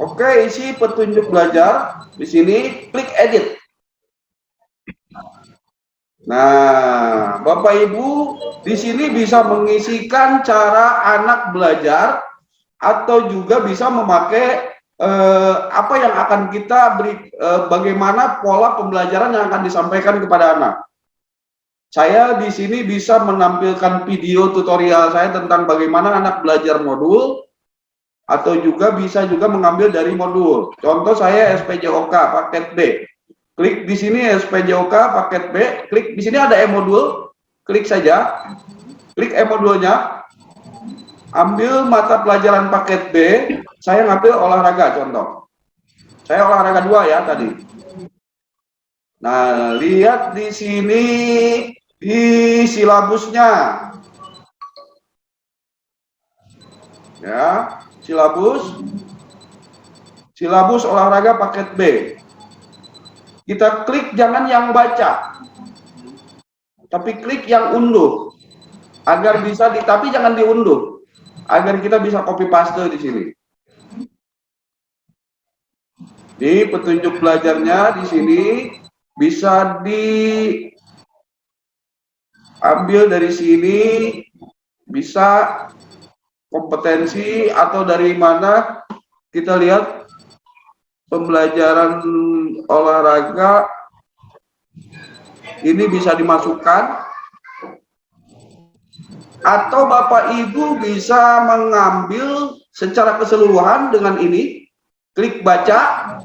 Oke, isi petunjuk belajar. Di sini klik edit. Nah, Bapak Ibu di sini bisa mengisikan cara anak belajar atau juga bisa memakai apa yang akan kita beri, bagaimana pola pembelajaran yang akan disampaikan kepada anak. Saya di sini bisa menampilkan video tutorial saya tentang bagaimana anak belajar modul, atau juga bisa juga mengambil dari modul. Contoh saya SPJOK paket B. Klik di sini SPJOK paket B, klik di sini ada e-modul, klik saja. Klik e-modulnya. Ambil mata pelajaran paket B, saya ngambil olahraga contoh. Saya olahraga 2 ya tadi. Nah, lihat di sini di silabusnya. Ya. Silabus olahraga paket B. Kita klik jangan yang baca, tapi klik yang unduh agar bisa tapi jangan diunduh, agar kita bisa copy paste di sini. Di petunjuk belajarnya di sini bisa diambil dari sini, bisa kompetensi atau dari mana kita lihat pembelajaran olahraga ini bisa dimasukkan, atau Bapak Ibu bisa mengambil secara keseluruhan dengan ini, klik baca,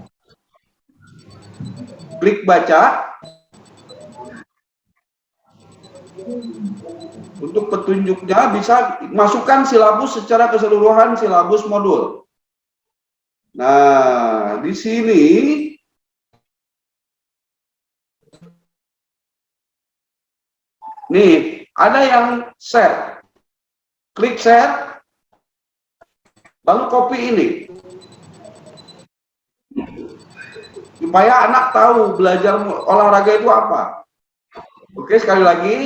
untuk petunjuknya bisa masukkan silabus secara keseluruhan, silabus modul. Nah, di sini nih ada yang share. Klik share, lalu copy ini. Supaya anak tahu belajar olahraga itu apa. Oke, sekali lagi.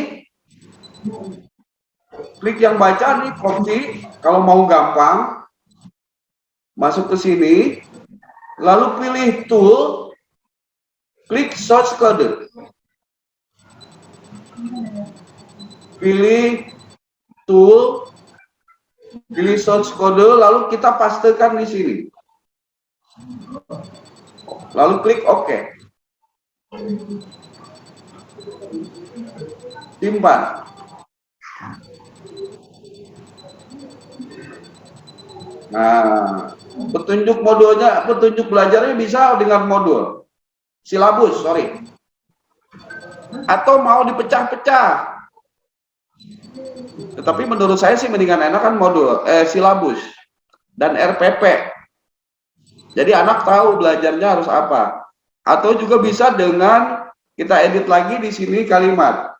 Klik yang baca nih, copy. Kalau mau gampang, masuk ke sini, lalu pilih tool, klik source code. Pilih tool, pilih source code, lalu kita pastekan di sini. Lalu klik OK. Simpan. Nah, petunjuk modulnya, petunjuk belajarnya bisa dengan modul. Silabus, sorry. Atau mau dipecah-pecah. Tetapi menurut saya sih mendingan enakan modul, silabus dan RPP. Jadi anak tahu belajarnya harus apa. Atau juga bisa dengan kita edit lagi di sini kalimat.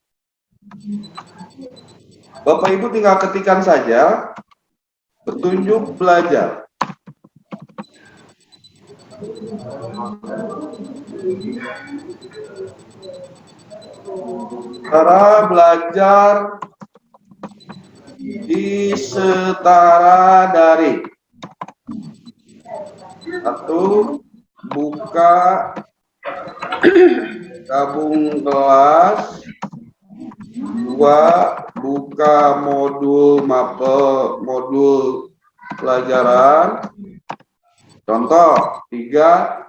Bapak Ibu tinggal ketikkan saja petunjuk belajar. Cara belajar di setara daring. 1. Buka gabung kelas. 2. Buka modul mapel modul pelajaran. Contoh. 3.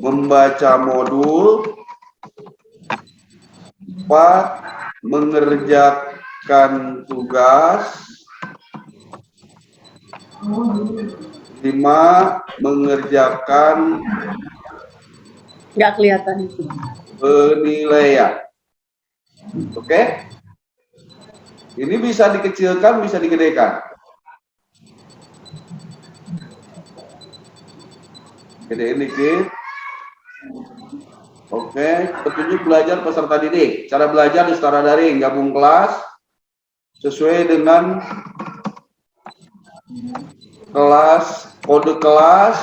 Membaca modul. 4. Mengerjakan tugas. 5. Mengerjakan Nggak kelihatan itu. penilaian. Oke? Ini bisa dikecilkan, bisa digedekan. Gedein dikit. Oke, petunjuk belajar peserta didik. Cara belajar di setara daring, gabung kelas sesuai dengan kelas, kode kelas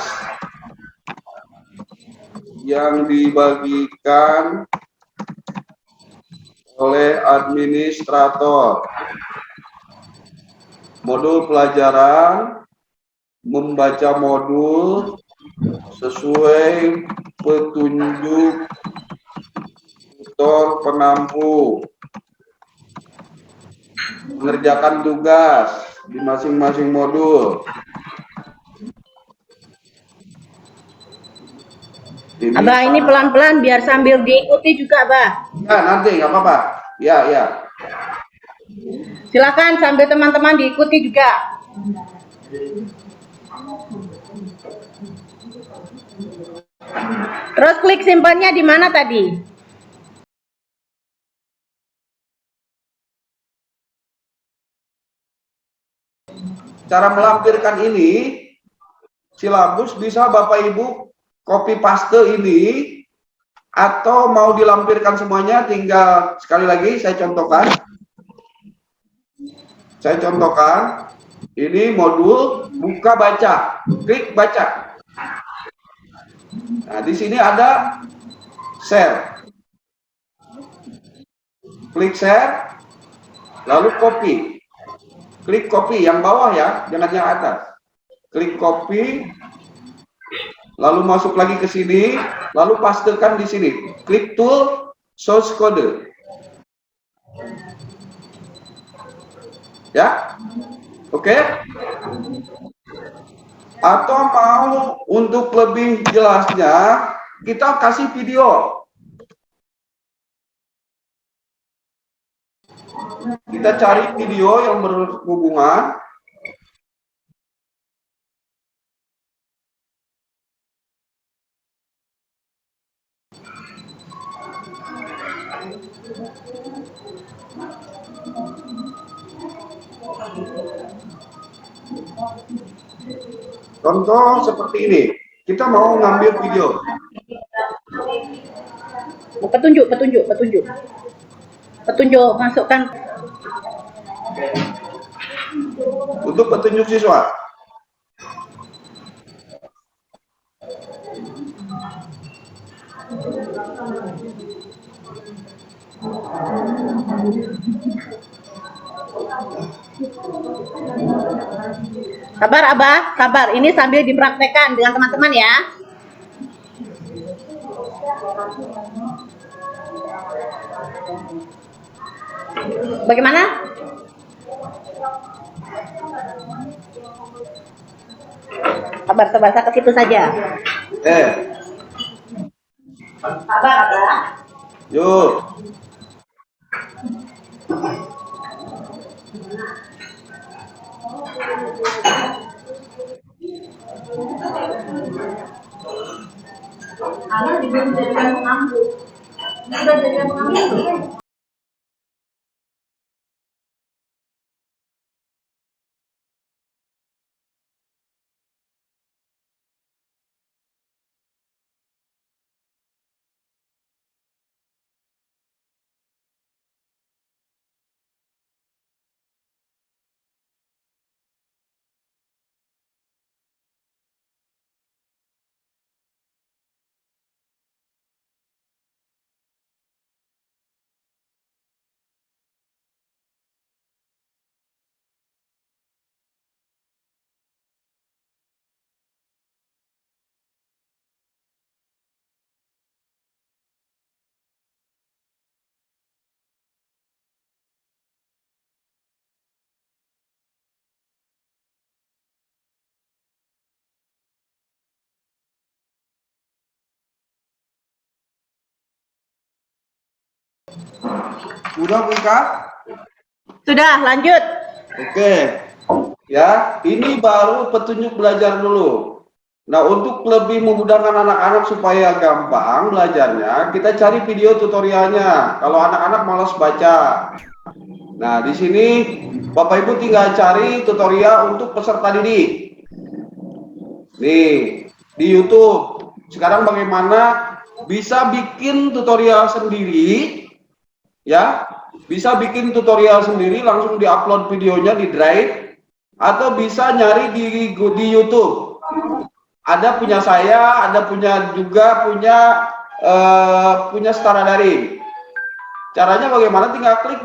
yang dibagikan oleh administrator. Modul pelajaran, membaca modul sesuai petunjuk tutor penampu. Mengerjakan tugas di masing-masing modul. Abah, ini pelan-pelan biar sambil diikuti juga, Abah. Ya, nanti nggak apa-apa. Ya, ya. Silakan sambil teman-teman diikuti juga. Terus klik simpannya di mana tadi? Cara melampirkan ini, silabus bisa Bapak Ibu copy paste ini, atau mau dilampirkan semuanya, tinggal sekali lagi saya contohkan. Ini modul buka baca, klik baca. Nah, di sini ada share. Klik share, lalu copy. Klik copy yang bawah ya, jangan yang atas. Klik copy, lalu masuk lagi ke sini, lalu pastekan di sini. Klik tool source code. Ya, oke. Atau mau untuk lebih jelasnya, kita kasih video. Kita cari video yang berhubungan. Contoh seperti ini. Kita mau ngambil video. Petunjuk, masukkan. Untuk petunjuk siswa. Sabar, Abah, sabar. Ini sambil dipraktekkan dengan teman-teman ya. Bagaimana? Sabar, saya ke situ saja. Sabar, Abah. Yuk. Abah dijadikan pengampu. Sudah jadikan pengampu. Sudah, Mika? Sudah, lanjut. Oke. Ya, ini baru petunjuk belajar dulu. Nah, untuk lebih memudahkan anak-anak supaya gampang belajarnya, kita cari video tutorialnya. Kalau anak-anak malas baca. Nah, di sini Bapak Ibu tinggal cari tutorial untuk peserta didik. Nih, di YouTube. Sekarang bagaimana bisa bikin tutorial sendiri, ya? Bisa bikin tutorial sendiri, langsung diupload videonya di Drive, atau bisa nyari di YouTube. Ada punya saya, ada punya juga punya Setara Daring. Caranya bagaimana? Tinggal klik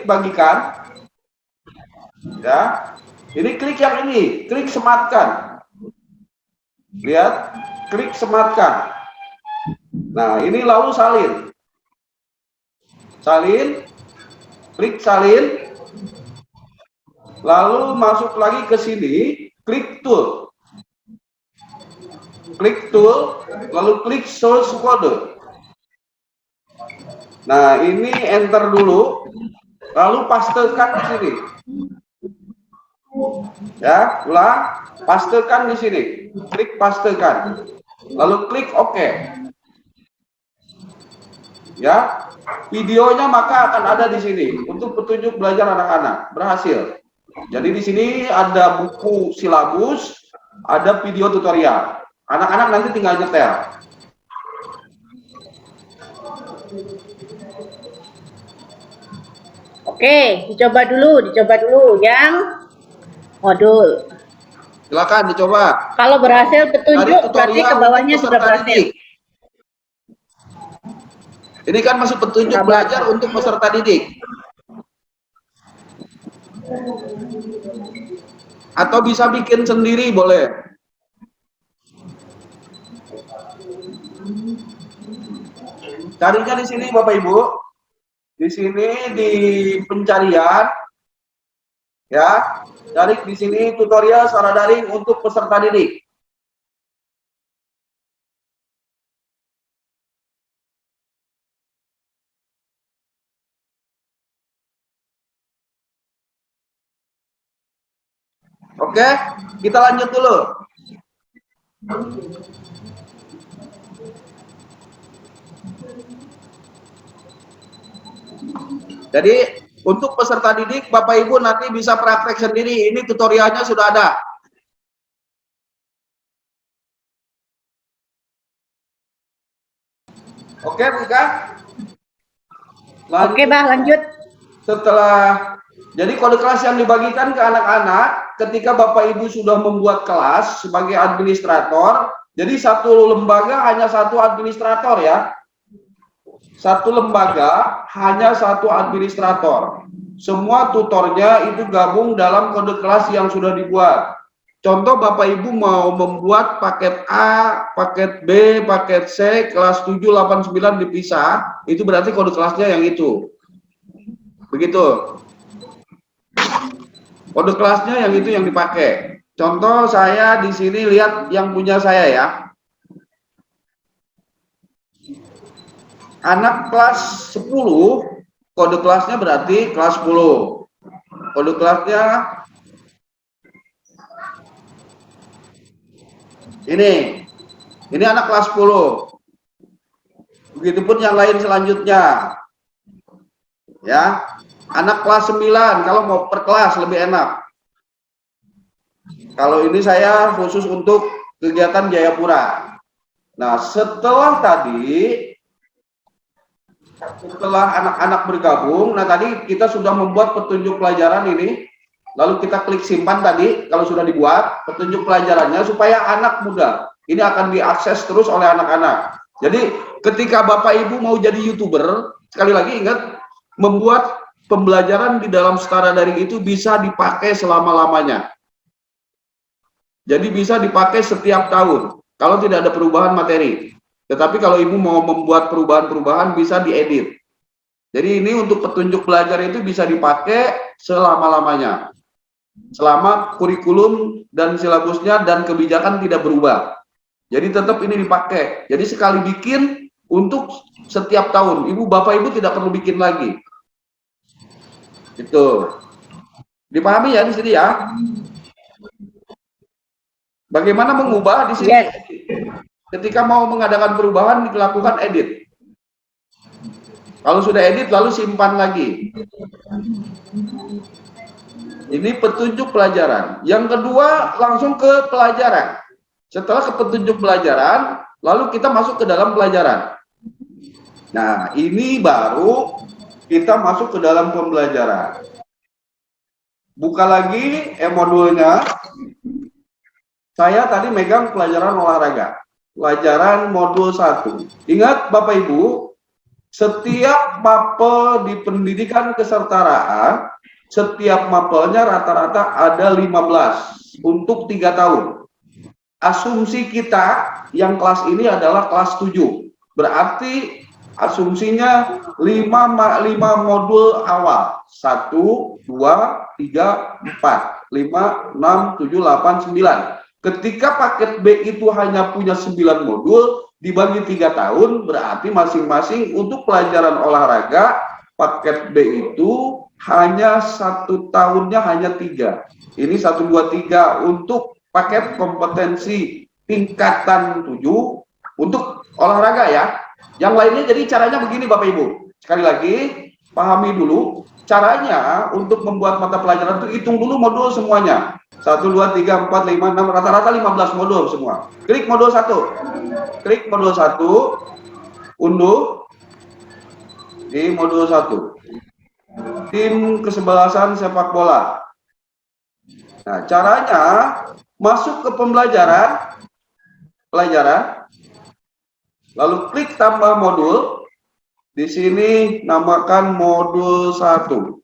bagikan, ya. Ini klik yang ini, klik sematkan. Lihat, klik sematkan. Nah, ini lalu salin, klik salin, lalu masuk lagi ke sini, klik tool, lalu klik source code. Nah, ini enter dulu, lalu pastekan di sini. Ya, ulang, pastekan di sini, klik pastekan, lalu klik OK. Ya, videonya maka akan ada di sini untuk petunjuk belajar anak-anak. Berhasil. Jadi di sini ada buku silabus, ada video tutorial. Anak-anak nanti tinggal nyetel. Oke, dicoba dulu yang modul. Silakan dicoba. Kalau berhasil petunjuk, berarti ke bawahnya sudah berhasil. Ini kan masih petunjuk belajar untuk peserta didik. Atau bisa bikin sendiri boleh. Carinya di sini Bapak Ibu. Di sini di pencarian, ya, cari di sini tutorial Setara Daring untuk peserta didik. Oke, kita lanjut dulu. Jadi untuk peserta didik, Bapak Ibu nanti bisa praktek sendiri. Ini tutorialnya sudah ada. Oke, Buka? Oke, Bah, lanjut. Jadi kode kelas yang dibagikan ke anak-anak ketika Bapak Ibu sudah membuat kelas sebagai administrator, jadi satu lembaga hanya satu administrator ya. Satu lembaga hanya satu administrator. Semua tutornya itu gabung dalam kode kelas yang sudah dibuat. Contoh Bapak Ibu mau membuat paket A, paket B, paket C, kelas 7, 8, 9 dipisah, itu berarti kode kelasnya yang itu. Begitu. Kode kelasnya yang itu yang dipakai. Contoh saya di sini lihat yang punya saya ya. Anak kelas 10, kode kelasnya berarti kelas 10. Kode kelasnya ini anak kelas 10. Begitupun yang lain selanjutnya. Ya, anak kelas 9, kalau mau per kelas lebih enak. Kalau ini saya khusus untuk kegiatan Jayapura. Nah, setelah anak-anak bergabung, nah tadi kita sudah membuat petunjuk pelajaran ini, lalu kita klik simpan tadi, kalau sudah dibuat petunjuk pelajarannya supaya anak muda, ini akan diakses terus oleh anak-anak. Jadi ketika Bapak Ibu mau jadi YouTuber, sekali lagi ingat, membuat pembelajaran di dalam Setara Daring itu bisa dipakai selama-lamanya. Jadi bisa dipakai setiap tahun, kalau tidak ada perubahan materi. Tetapi kalau Ibu mau membuat perubahan-perubahan bisa diedit. Jadi ini untuk petunjuk belajar itu bisa dipakai selama-lamanya. Selama kurikulum dan silabusnya dan kebijakan tidak berubah. Jadi tetap ini dipakai. Jadi sekali bikin untuk setiap tahun. Ibu bapak ibu tidak perlu bikin lagi. Itu dipahami ya di sini ya. Bagaimana mengubah di sini? Yes. Ketika mau mengadakan perubahan dilakukan edit. Kalau sudah edit lalu simpan lagi. Ini petunjuk pelajaran. Yang kedua langsung ke pelajaran. Setelah ke petunjuk pelajaran, lalu kita masuk ke dalam pelajaran. Nah, ini baru kita masuk ke dalam pembelajaran. Buka lagi modulnya. Saya tadi megang pelajaran olahraga. Pelajaran modul 1. Ingat Bapak Ibu, setiap mapel di pendidikan kesetaraan, setiap mapelnya rata-rata ada 15 untuk 3 tahun. Asumsi kita yang kelas ini adalah kelas 7. Berarti asumsinya 5 modul awal. 1, 2, 3, 4, 5, 6, 7, 8, 9. Ketika paket B itu hanya punya 9 modul, dibagi 3 tahun, berarti masing-masing untuk pelajaran olahraga, paket B itu hanya 1 tahunnya hanya 3. Ini 1, 2, 3 untuk paket kompetensi tingkatan 7 untuk olahraga ya. Yang lainnya jadi caranya begini Bapak Ibu. Sekali lagi, pahami dulu caranya untuk membuat mata pelajaran itu hitung dulu modul semuanya. 1, 2, 3, 4, 5, 6, rata-rata 15 modul semua. Klik modul 1. Klik modul 1, unduh di modul 1. Tim kesebelasan sepak bola. Nah, caranya masuk ke pelajaran, lalu klik tambah modul. Di sini namakan modul 1.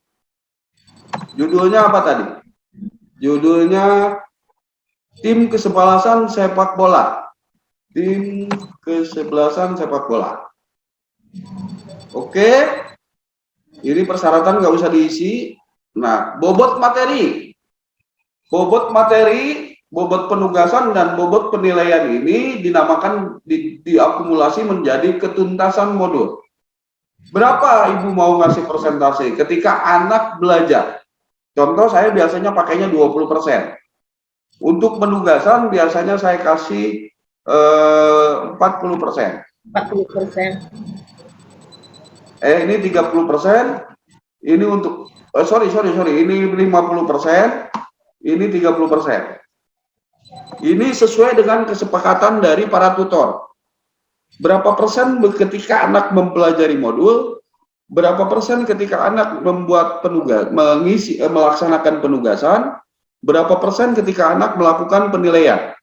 Judulnya apa tadi? Judulnya tim kesebelasan sepak bola. Tim kesebelasan sepak bola. Oke. Ini persyaratan nggak usah diisi. Nah, bobot materi. Bobot materi, bobot penugasan, dan bobot penilaian ini dinamakan diakumulasi menjadi ketuntasan modul. Berapa Ibu mau ngasih persentase ketika anak belajar? Contoh saya biasanya pakainya 20%. Untuk penugasan biasanya saya kasih 40%. 40%. Ini 30%. Ini untuk sorry, ini 50%. Ini 30%. Ini sesuai dengan kesepakatan dari para tutor. Berapa persen ketika anak mempelajari modul, berapa persen ketika anak membuat penugas, melaksanakan penugasan, berapa persen ketika anak melakukan penilaian.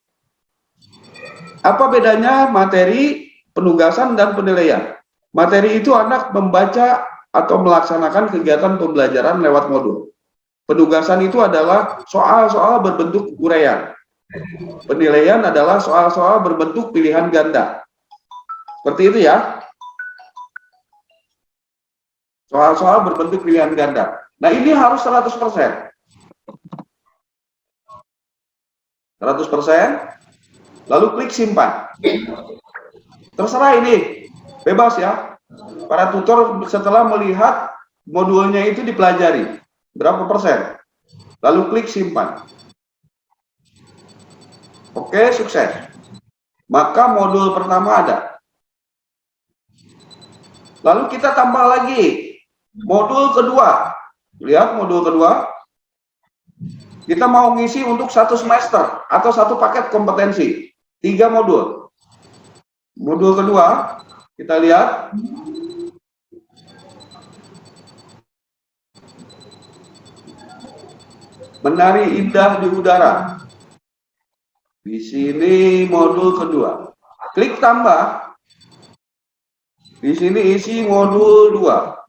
Apa bedanya materi, penugasan, dan penilaian? Materi itu anak membaca atau melaksanakan kegiatan pembelajaran lewat modul. Penugasan itu adalah soal-soal berbentuk uraian. Penilaian adalah soal-soal berbentuk pilihan ganda. Seperti itu ya. Soal-soal berbentuk pilihan ganda. Nah, ini harus 100%. 100%. Lalu klik simpan. Terserah ini. Bebas ya. Para tutor setelah melihat modulnya itu dipelajari. Berapa persen? Lalu klik simpan. Oke, sukses. Maka modul pertama ada. Lalu kita tambah lagi modul kedua. Lihat modul kedua. Kita mau ngisi untuk 1 semester atau 1 paket kompetensi. 3 modul. Modul kedua, kita lihat. Menari indah di udara. Di sini modul kedua. Klik tambah. Di sini isi modul 2.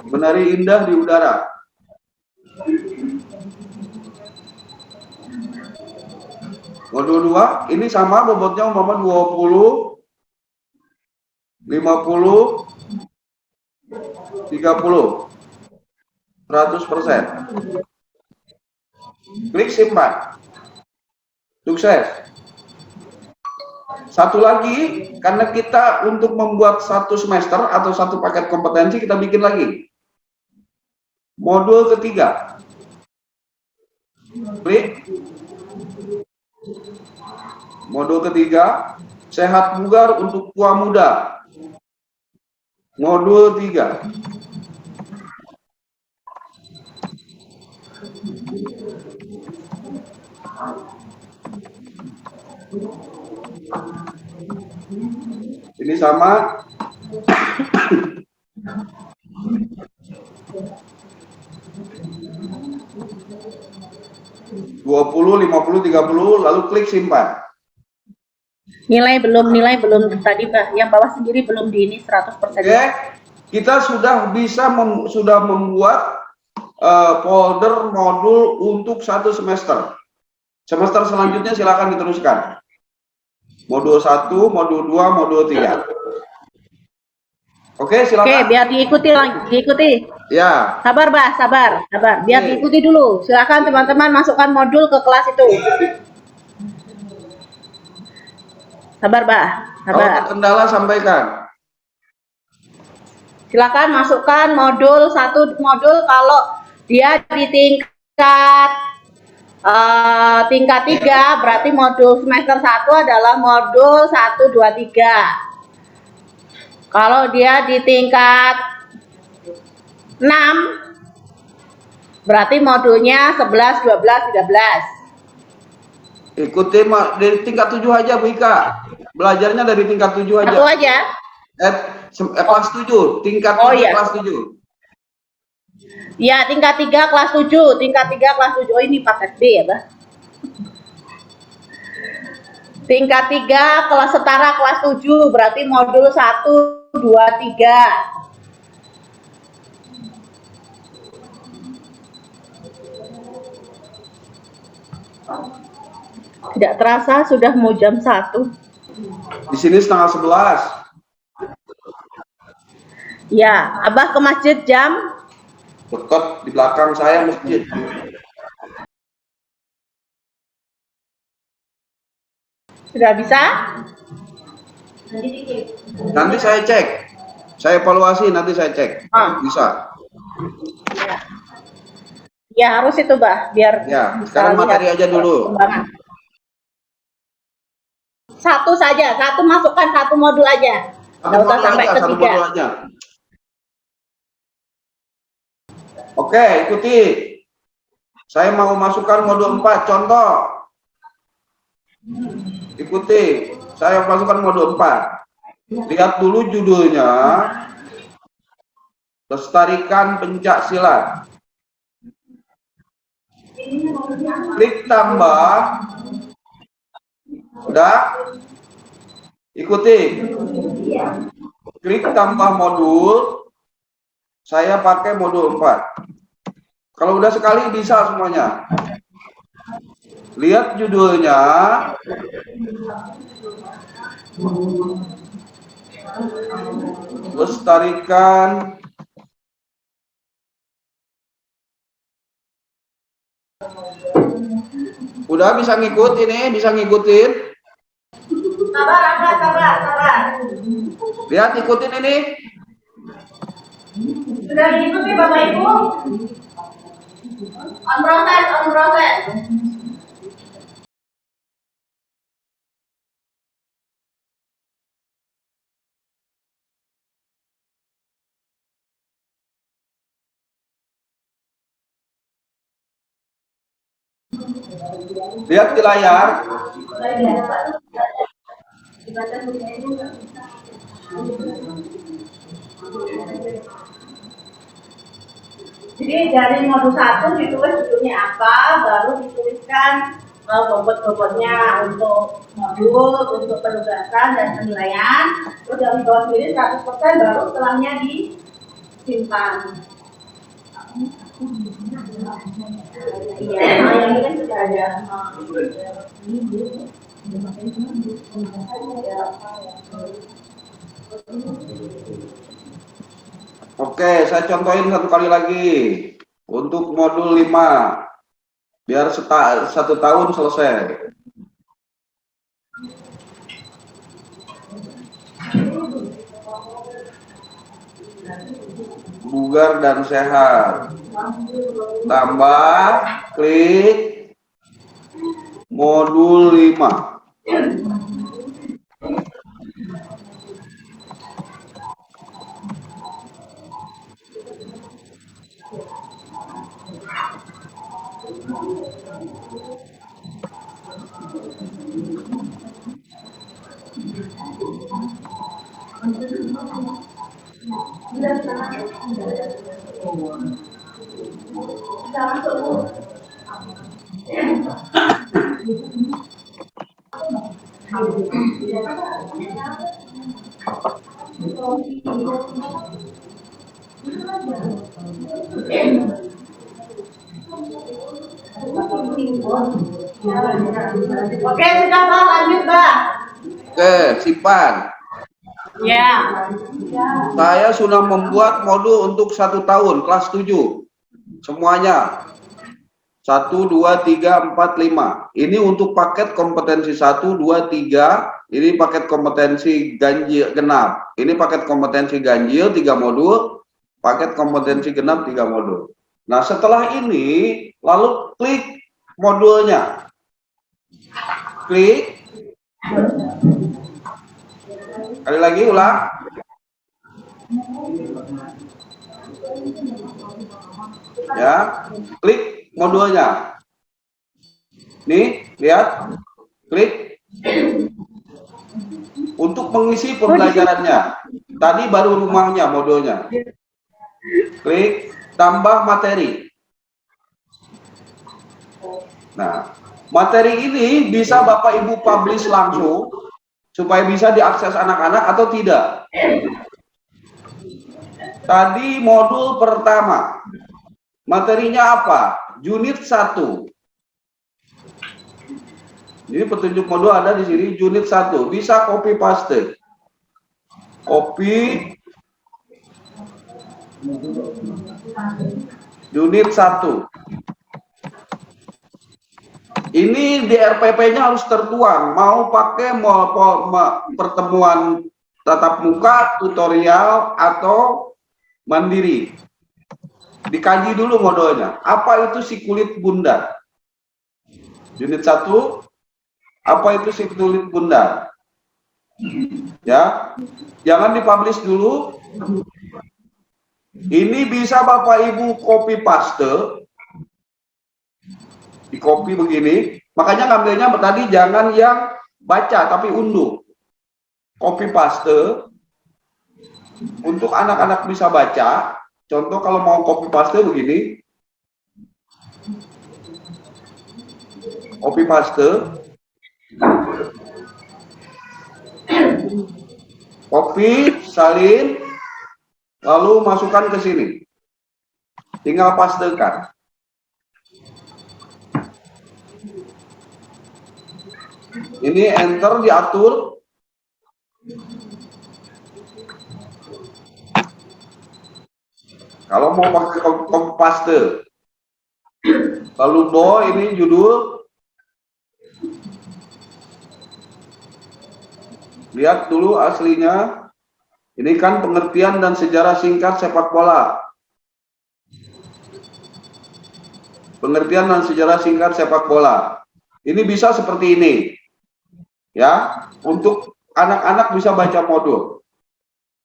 Menari indah di udara. Modul 2, ini sama bobotnya umpama 20, 50, 30, 100%. Klik simpan. Sukses. Satu lagi, karena kita untuk membuat satu semester atau satu paket kompetensi, kita bikin lagi. Modul ketiga. Klik. Modul ketiga, sehat bugar untuk tua muda. Modul 3. Ini sama. 20, 50, 30, lalu klik simpan. Nilai belum tadi Pak. Yang bawah sendiri belum di ini 100%. Oke, kita sudah bisa membuat folder modul untuk satu semester. Semester selanjutnya silakan diteruskan. Modul 1, modul 2, modul 3. Oke, silakan. Oke, biar diikuti. Ya. Sabar, Bah, sabar. Biar diikuti dulu. Silakan teman-teman masukkan modul ke kelas itu. Sabar, Bah. Kalau ada kendala sampaikan. Silakan masukkan modul satu modul kalau dia di tingkat 3, berarti modul semester 1 adalah modul 1, 2, 3. Kalau dia di tingkat 6, berarti modulnya 11, 12, 13. Ikuti dari tingkat 7 aja Bu Ika. Belajarnya dari tingkat 7 aja. Satu aja. Kelas 7, tingkat 7, iya. Kelas 7. Ya, tingkat 3 kelas 7, tingkat 3 kelas 7. Oh, ini paket B ya, Bah. Tingkat 3 kelas setara kelas 7, berarti modul 1, 2, 3. Tidak terasa sudah mau jam 1. Di sini setengah 11. Ya, Abah ke masjid jam? Dekat di belakang saya masjid. Sudah bisa? Nanti saya cek. Saya evaluasi, nanti saya cek. Bisa. Ya, harus itu, Bah, biar ya, sekarang materi aja dulu. Satu saja, masukkan satu modul aja. Nggak usah sampai ke 3. Oke, ikuti. Saya mau masukkan modul 4, contoh. Ikuti. Saya masukkan modul 4. Lihat dulu judulnya. Lestarikan pencak silat. Klik tambah. Udah? Ikuti. Klik tambah modul. Saya pakai modul 4. Kalau udah sekali bisa semuanya. Lihat judulnya. Lestarikan udah bisa ngikut ini, bisa ngikutin. Sabar. Lihat ikutin ini. Sudah diikuti Bapak Ibu? On proses. Lihat di layar. Jadi dari modul 1 ditulis judulnya apa, baru dituliskan bobot-bobotnya untuk modul, untuk penugasan dan penilaian. Terus yang di bawah sendiri 100%, baru setelahnya disimpan. Iya, yang ini kan sudah ada. Oke, saya contohin satu kali lagi. Untuk modul 5. Biar 1 tahun selesai. Bugar dan sehat. Tambah, klik modul 5. Oke, sudah Pak, lanjut Pak. Oke, simpan. Ya. Saya sudah membuat modul untuk 1 tahun, kelas 7. Semuanya. 1, 2, 3, 4, 5. Ini untuk paket kompetensi 1, 2, 3. Ini paket kompetensi ganjil genap. Ini paket kompetensi ganjil 3 modul. Paket kompetensi genap 3 modul. Nah, setelah ini, lalu klik modulnya. Klik. Kali lagi, ulang. Ya, klik modulnya. Nih, lihat. Klik. Untuk mengisi pembelajarannya. Tadi baru rumahnya modulnya. Klik tambah materi. Nah, materi ini bisa Bapak Ibu publish langsung supaya bisa diakses anak-anak atau tidak. Tadi modul pertama. Materinya apa? Unit 1. Ini petunjuk modul ada di sini, unit 1. Bisa copy paste. Copy unit 1. Ini di RPP-nya harus tertuang. Mau pakai pertemuan tatap muka, tutorial, atau mandiri. Dikaji dulu modulnya. Apa itu si kulit bundar? Unit 1. Apa itu si kulit bundar? Ya, jangan dipublish dulu. Ini bisa Bapak Ibu copy paste, di copy begini. Makanya ngambilnya tadi jangan yang baca tapi unduh. Copy paste untuk anak-anak bisa baca. Contoh kalau mau copy paste begini, copy paste. Copy, salin, lalu masukkan ke sini. Tinggal pastekan. Ini enter diatur. Kalau mau pakai copy paste. Lalu do ini judul. Lihat dulu aslinya. Ini kan pengertian dan sejarah singkat sepak bola. Pengertian dan sejarah singkat sepak bola. Ini bisa seperti ini. Ya, untuk anak-anak bisa baca modul.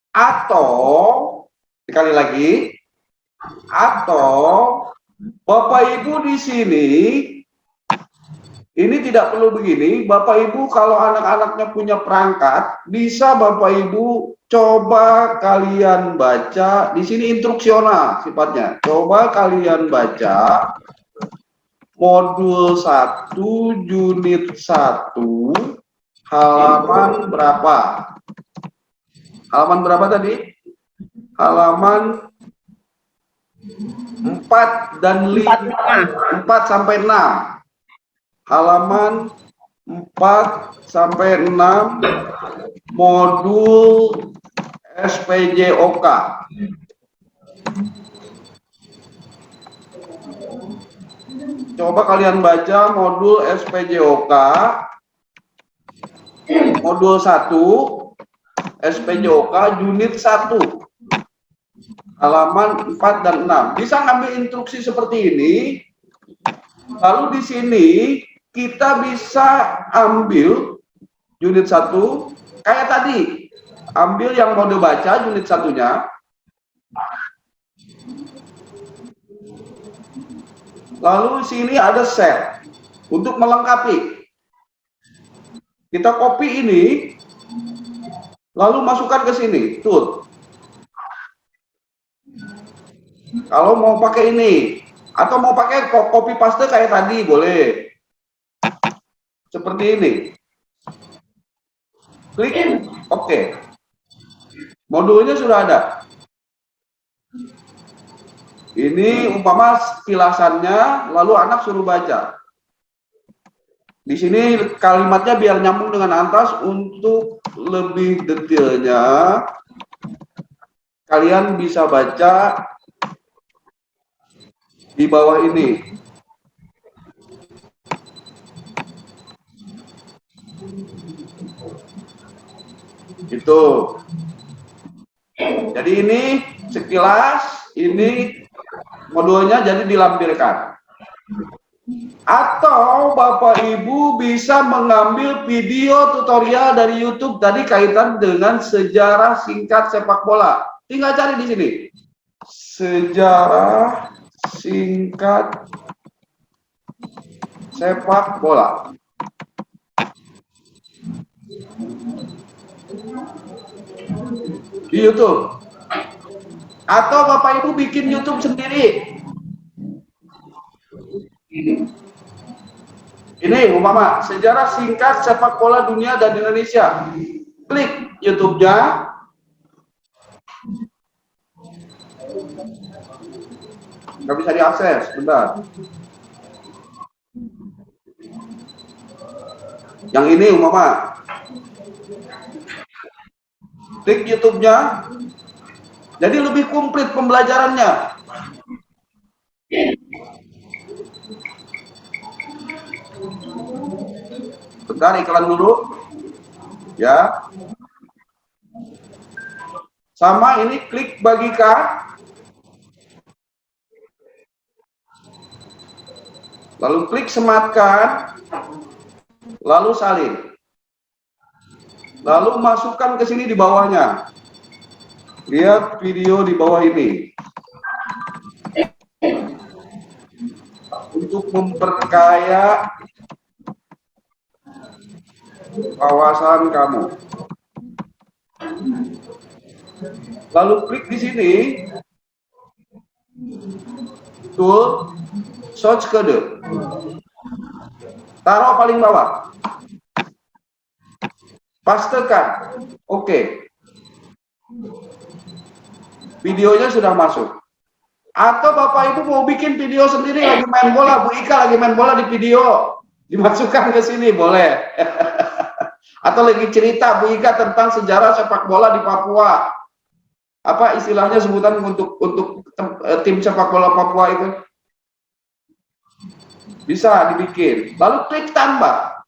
Atau, sekali lagi, atau Bapak Ibu di sini, ini tidak perlu begini. Bapak Ibu kalau anak-anaknya punya perangkat, bisa Bapak Ibu coba kalian baca. Di sini instruksional sifatnya. Coba kalian baca modul 1 unit 1 halaman berapa? Halaman berapa tadi? Halaman 4 dan 5, 4 sampai 6. Halaman 4 sampai 6 modul SPJOK. Coba kalian baca modul SPJOK modul 1 SPJOK unit 1 halaman 4 dan 6. Bisa ngambil instruksi seperti ini. Lalu di sini kita bisa ambil unit 1 kayak tadi. Ambil yang mode baca unit 1-nya. Lalu sini ada set untuk melengkapi. Kita copy ini, lalu masukkan ke sini, tuh. Kalau mau pakai ini, atau mau pakai copy paste kayak tadi, boleh. Seperti ini. Klik, oke. Modulnya sudah ada. Ini umpama kilasannya, lalu anak suruh baca. Di sini kalimatnya biar nyambung dengan Antas. Untuk lebih detailnya, kalian bisa baca di bawah ini. Itu. Jadi ini sekilas, ini modulnya jadi dilampirkan. Atau Bapak Ibu bisa mengambil video tutorial dari YouTube tadi kaitan dengan sejarah singkat sepak bola. Tinggal cari di sini. Sejarah singkat sepak bola. Di YouTube. Atau Bapak Ibu bikin YouTube sendiri. Ini umpama sejarah singkat sepak bola dunia dan Indonesia. Klik YouTube-nya. Nggak bisa diakses, bentar. Yang ini umpama. Klik YouTube-nya. Jadi lebih komplit pembelajarannya. Bentar, iklan dulu. Ya. Sama ini klik bagikan. Lalu klik sematkan. Lalu salin. Lalu masukkan ke sini di bawahnya. Lihat video di bawah ini. Untuk memperkaya kawasan kamu. Lalu klik di sini. Tool search kode. Taruh paling bawah. Pastekan. Oke. Videonya sudah masuk. Atau Bapak Ibu mau bikin video sendiri lagi main bola, Bu Ika lagi main bola di video, dimasukkan ke sini boleh. Atau lagi cerita Bu Ika tentang sejarah sepak bola di Papua. Apa istilahnya sebutan untuk tim sepak bola Papua itu? Bisa dibikin. Lalu klik tambah.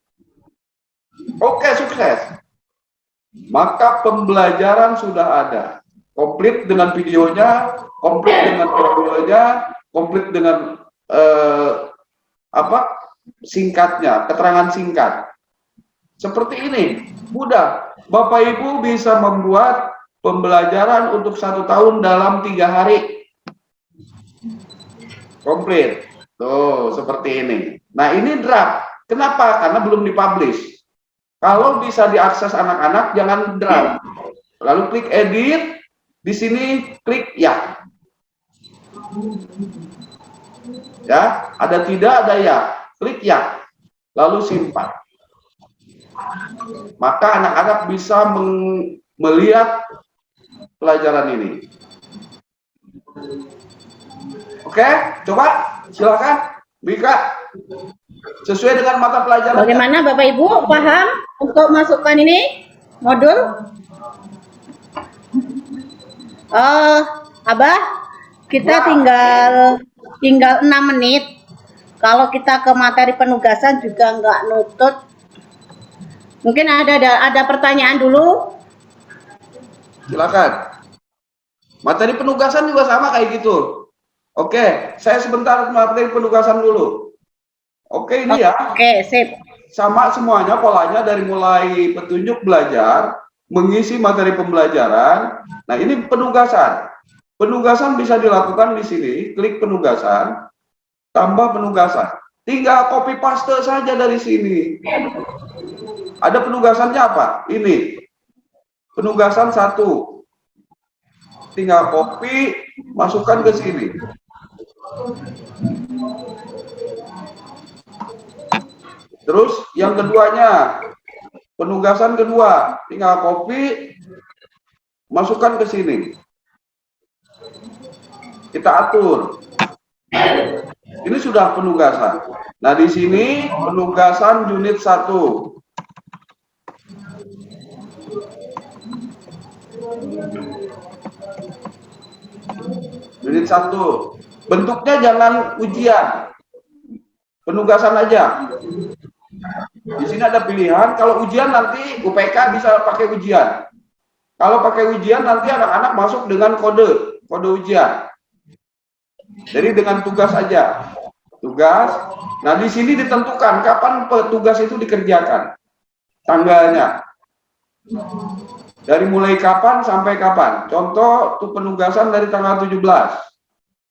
Oke, sukses. Maka pembelajaran sudah ada. Komplit dengan videonya, komplit dengan audionya, komplit dengan singkatnya, keterangan singkat. Seperti ini, mudah. Bapak Ibu bisa membuat pembelajaran untuk 1 tahun dalam 3 hari. Komplit. Tuh, seperti ini. Nah, ini draft. Kenapa? Karena belum dipublish. Kalau bisa diakses anak-anak, jangan draft. Lalu klik edit. Di sini klik ya. Ya, ada tidak, ada ya. Klik ya. Lalu simpan. Maka anak-anak bisa melihat pelajaran ini. Oke, coba silakan Bika. Sesuai dengan mata pelajaran. Bagaimana Bapak Ibu paham untuk masukkan ini modul? Abah, kita tinggal 6 menit. Kalau kita ke materi penugasan juga nggak nutut. Mungkin ada pertanyaan dulu. Silakan. Materi penugasan juga sama kayak gitu. Oke, saya sebentar materi penugasan dulu. Oke, ini ya. Oke, sip. Sama semuanya polanya dari mulai petunjuk belajar, mengisi materi pembelajaran. Nah, ini penugasan. Penugasan bisa dilakukan di sini, klik penugasan, tambah penugasan. Tinggal copy paste saja dari sini. Ada penugasannya apa? Ini. Penugasan 1. Tinggal copy, masukkan ke sini. Terus yang keduanya, penugasan kedua, tinggal copy, masukkan ke sini. Kita atur. Ini sudah penugasan. Nah, di sini penugasan unit 1. Unit 1. Bentuknya jangan ujian. Penugasan aja. Di sini ada pilihan, kalau ujian nanti UPK bisa pakai ujian. Kalau pakai ujian nanti anak-anak masuk dengan kode ujian. Jadi dengan tugas aja. Tugas. Nah, di sini ditentukan kapan tugas itu dikerjakan. Tanggalnya. Dari mulai kapan sampai kapan. Contoh untuk penugasan dari tanggal 17.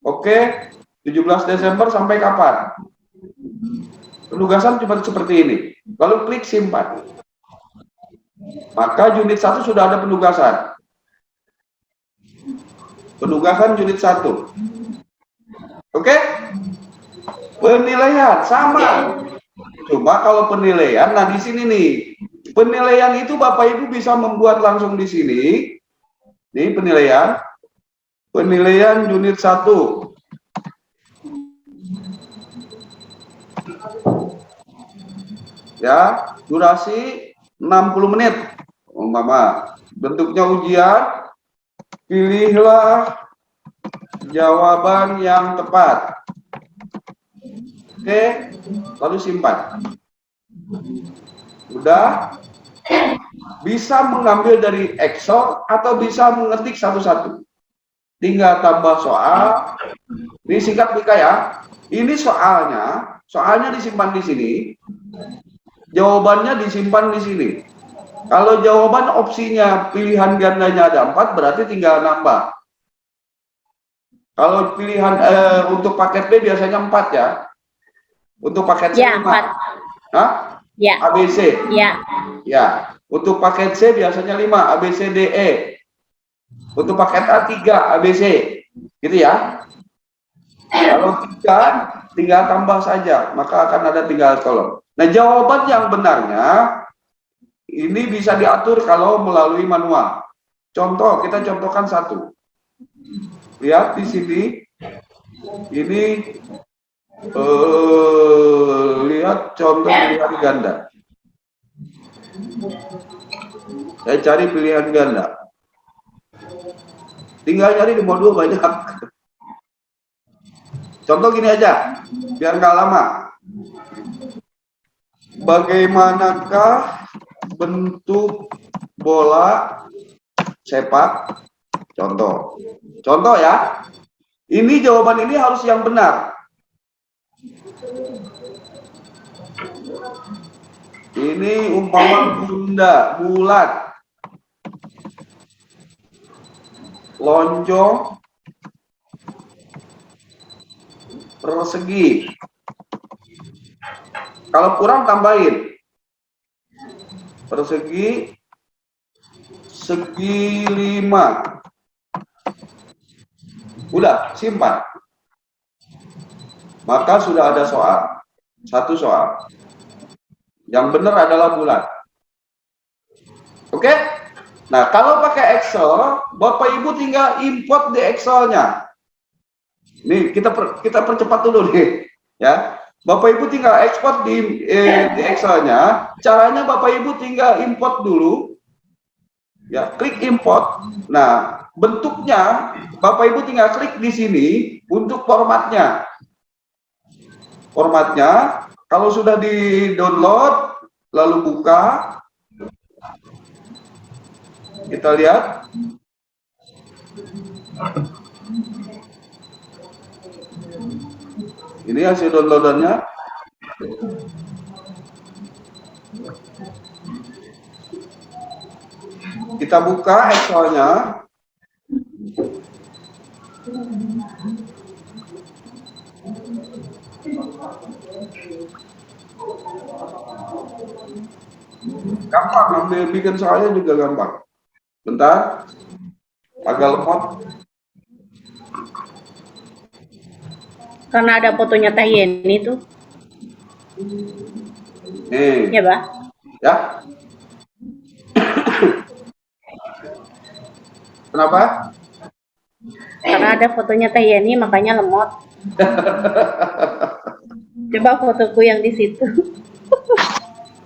Oke, 17 Desember sampai kapan? Penugasan cuma seperti ini. Lalu klik simpan. Maka unit 1 sudah ada penugasan. Penugasan unit 1. Oke? Penilaian sama. Cuma kalau penilaian, nah di sini nih. Penilaian itu Bapak Ibu bisa membuat langsung di sini. Ini penilaian. Penilaian unit 1. Ya, durasi 60 menit. Umpama bentuknya ujian, pilihlah jawaban yang tepat. Oke, lalu simpan. Udah, bisa mengambil dari Excel atau bisa mengetik satu-satu. Tinggal tambah soal. Ini singkat Mika ya. Ini soalnya disimpan di sini. Jawabannya disimpan di sini. Kalau jawaban opsinya pilihan gandanya ada 4, berarti tinggal nambah. Kalau pilihan untuk paket B biasanya 4 ya. Untuk paket C 5. 4. Hah? Ya. ABC. Ya. Ya. Untuk paket C biasanya 5, ABCDE. Untuk paket A 3, ABC. Gitu ya. Kalau 3 tinggal tambah saja, maka akan ada 3 kolom. Nah, jawaban yang benarnya ini bisa diatur kalau melalui manual. Contoh, kita contohkan 1. Lihat di sini. Ini lihat contoh pilihan ganda. Saya cari pilihan ganda. Tinggal cari di modul banyak. Contoh gini aja, biar nggak lama. Bagaimanakah bentuk bola sepak? Contoh ya. Ini jawaban ini harus yang benar. Ini umpama bunda, bulat, lonjong, persegi. Kalau kurang tambahin. Persegi, segi 5. Udah, simpan. Maka sudah ada soal. 1 soal. Yang benar adalah bulat. Oke? Nah, kalau pakai Excel, Bapak Ibu tinggal import di Excel-nya. Nih, kita percepat dulu nih, ya. Bapak Ibu tinggal ekspor di Excel-nya. Caranya Bapak Ibu tinggal import dulu. Ya, klik import. Nah, bentuknya Bapak Ibu tinggal klik di sini untuk formatnya. formatnya. Kalau sudah di-download, lalu buka, kita lihat. Ini hasil downloadannya. Kita buka Excelnya. Gampang, ambil bikin soalnya juga gampang. Bentar, agak lemot. Karena ada fotonya Teh Yeni tuh. Nih, Ya, Bah. ya. Kenapa? Karena ada fotonya Teh Yeni makanya lemot. Coba fotoku yang di situ.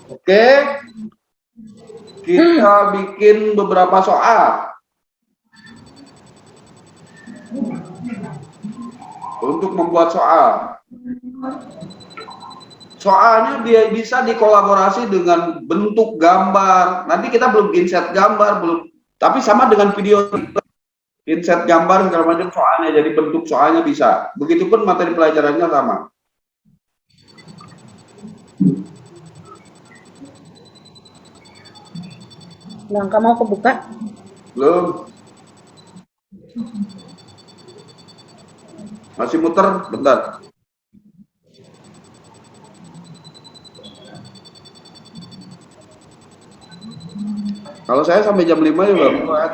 Oke. Kita bikin beberapa soal. Untuk membuat soal. Soalnya dia bisa dikolaborasi dengan bentuk gambar. Nanti kita belum insert gambar, belum. Tapi sama dengan video, insert gambar segala macam soalnya, jadi bentuk soalnya bisa. Begitupun materi pelajarannya sama. Langkah mau kebuka? Belum. Masih muter, bentar. Kalau saya sampai jam 5 juga buat.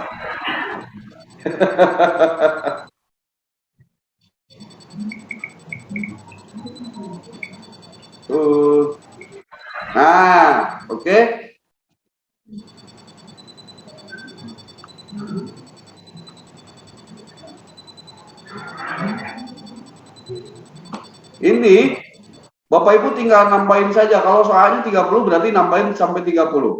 Nah, oke. Ini Bapak Ibu tinggal nambahin saja. Kalau soalnya 30 berarti nambahin sampai 30.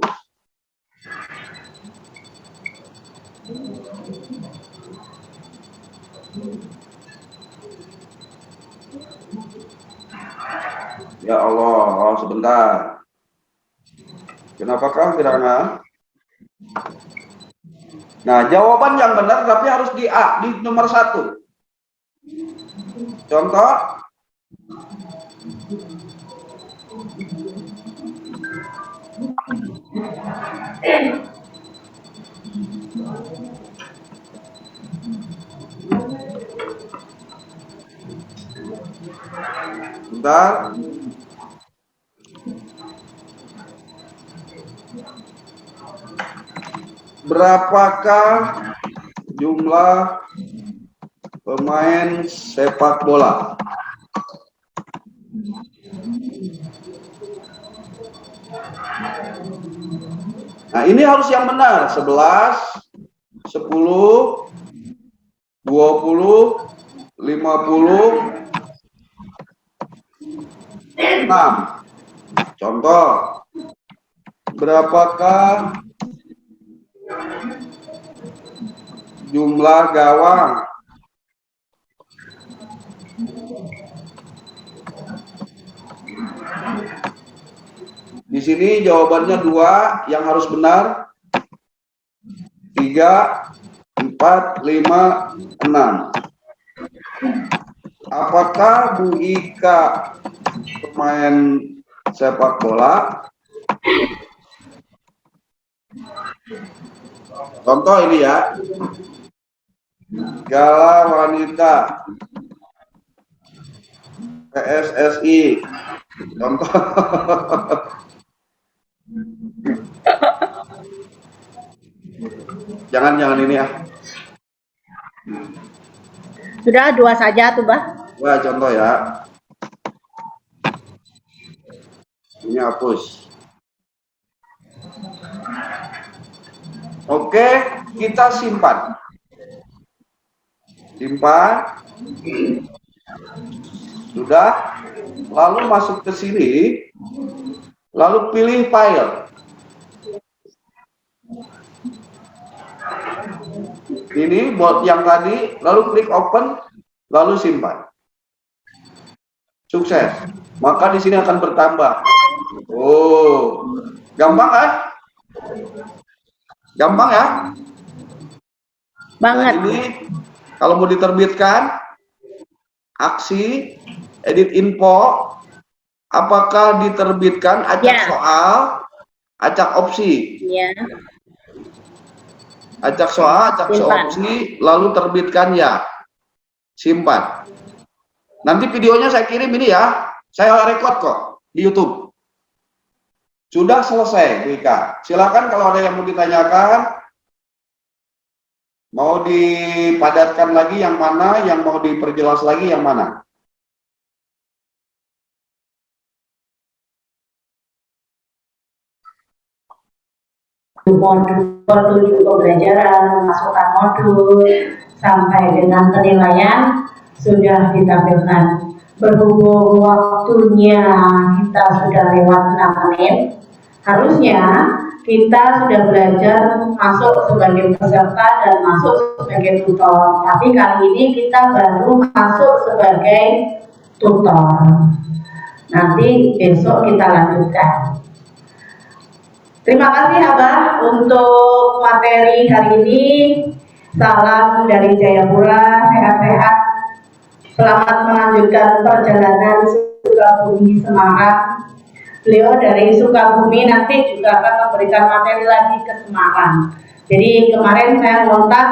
Ya Allah, oh, sebentar. Kenapakah Kirana? Nah, jawaban yang benar tapi harus di A, di nomor 1. Contoh. Bentar. Berapakah jumlah pemain sepak bola? Nah, ini harus yang benar. 11, 10, 20, 50, 6. Contoh. Berapakah jumlah gawang? Di sini jawabannya 2 yang harus benar. 3, 4, 5, 6. Apakah Bu Ika pemain sepak bola? Contoh ini ya. Gala wanita PSSI. Contoh. Jangan ini ya. Sudah 2 saja tuh, Bah. Wah, contoh ya. Ini hapus. Oke, kita simpan. Simpan. Sudah. Lalu masuk ke sini. Lalu pilih file. Ini buat yang tadi, lalu klik open, lalu simpan. Sukses. maka di sini akan bertambah. Oh, gampang kan? Gampang ya? Banget. Nah, ini kalau mau diterbitkan, aksi, edit info, apakah diterbitkan acak soal, acak opsi? Ya. Acak soal, acak Simpan. opsi, lalu terbitkan ya. Simpan. Nanti videonya saya kirim ini ya. Saya record kok di YouTube. Sudah selesai, Bu Ika. Silakan kalau ada yang mau ditanyakan, mau dipadatkan lagi yang mana, yang mau diperjelas lagi yang mana. Modul pembelajaran, memasukkan modul, sampai dengan penilaian sudah ditampilkan. Berhubung waktunya kita sudah lewat 6 menit, harusnya kita sudah belajar masuk sebagai peserta dan masuk sebagai tutor. Tapi kali ini kita baru masuk sebagai tutor. Nanti besok kita lanjutkan. Terima kasih Abah untuk materi hari ini. Salam dari Jayapura, sehat-sehat. Selamat melanjutkan perjalanan Sukabumi Semarang. Beliau dari Sukabumi nanti juga akan memberikan materi lagi ke Semarang. Jadi kemarin saya ngontak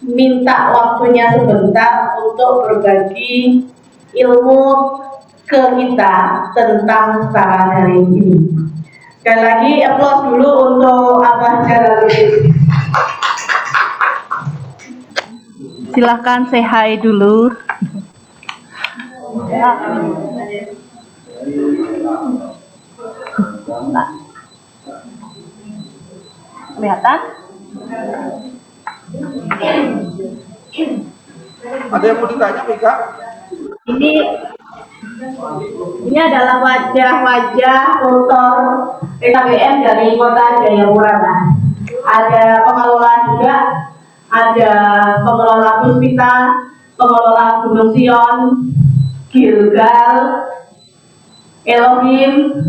minta waktunya sebentar untuk berbagi ilmu ke kita tentang setara daring ini. Sekali lagi applause dulu untuk Abah Jalaluddin. Silahkan say hi dulu. Kelihatan? Ada yang mau ditanya, Mika? Ini adalah wajah-wajah tutor PKBM dari Kota Jayapura. Nah, ada pengelola juga, ada pengelola Puspita, pengelola Gunung Sion, Gilgal, Elohim,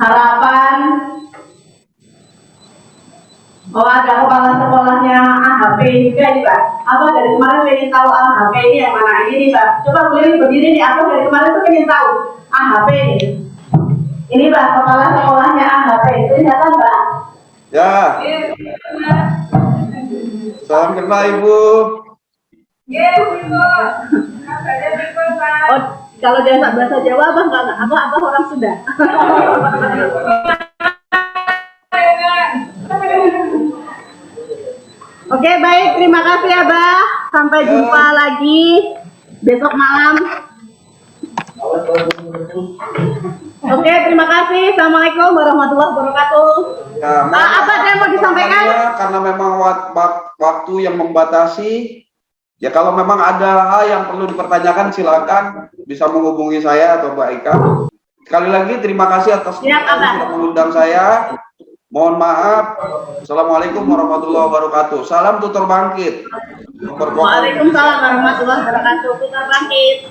Harapan. Oh, ada kepala sekolahnya AHP juga nih, Pak. Apa dari kemarin pengen tahu AHP ini yang mana ini nih, Pak? Coba beliau berdiri nih, aku dari kemarin tuh pengen tahu AHP ini. Ini, Pak, kepala sekolahnya AHP itu siapa, Pak? Ya. Salam kenal Ibu. Oh, kalau dia bahasa Jawa, apa orang Sunda? Oke, baik, terima kasih Abah. Sampai jumpa lagi besok malam. Oke, terima kasih. Assalamualaikum warahmatullahi wabarakatuh. Ya, apa yang mau disampaikan? Karena memang waktu yang membatasi, ya kalau memang ada hal yang perlu dipertanyakan, silakan bisa menghubungi saya atau Mbak Ika. Sekali lagi terima kasih atas sudah mengundang saya. Mohon maaf. Assalamualaikum warahmatullahi wabarakatuh. Salam tutor bangkit. Waalaikumsalam warahmatullahi wabarakatuh. Tutor bangkit.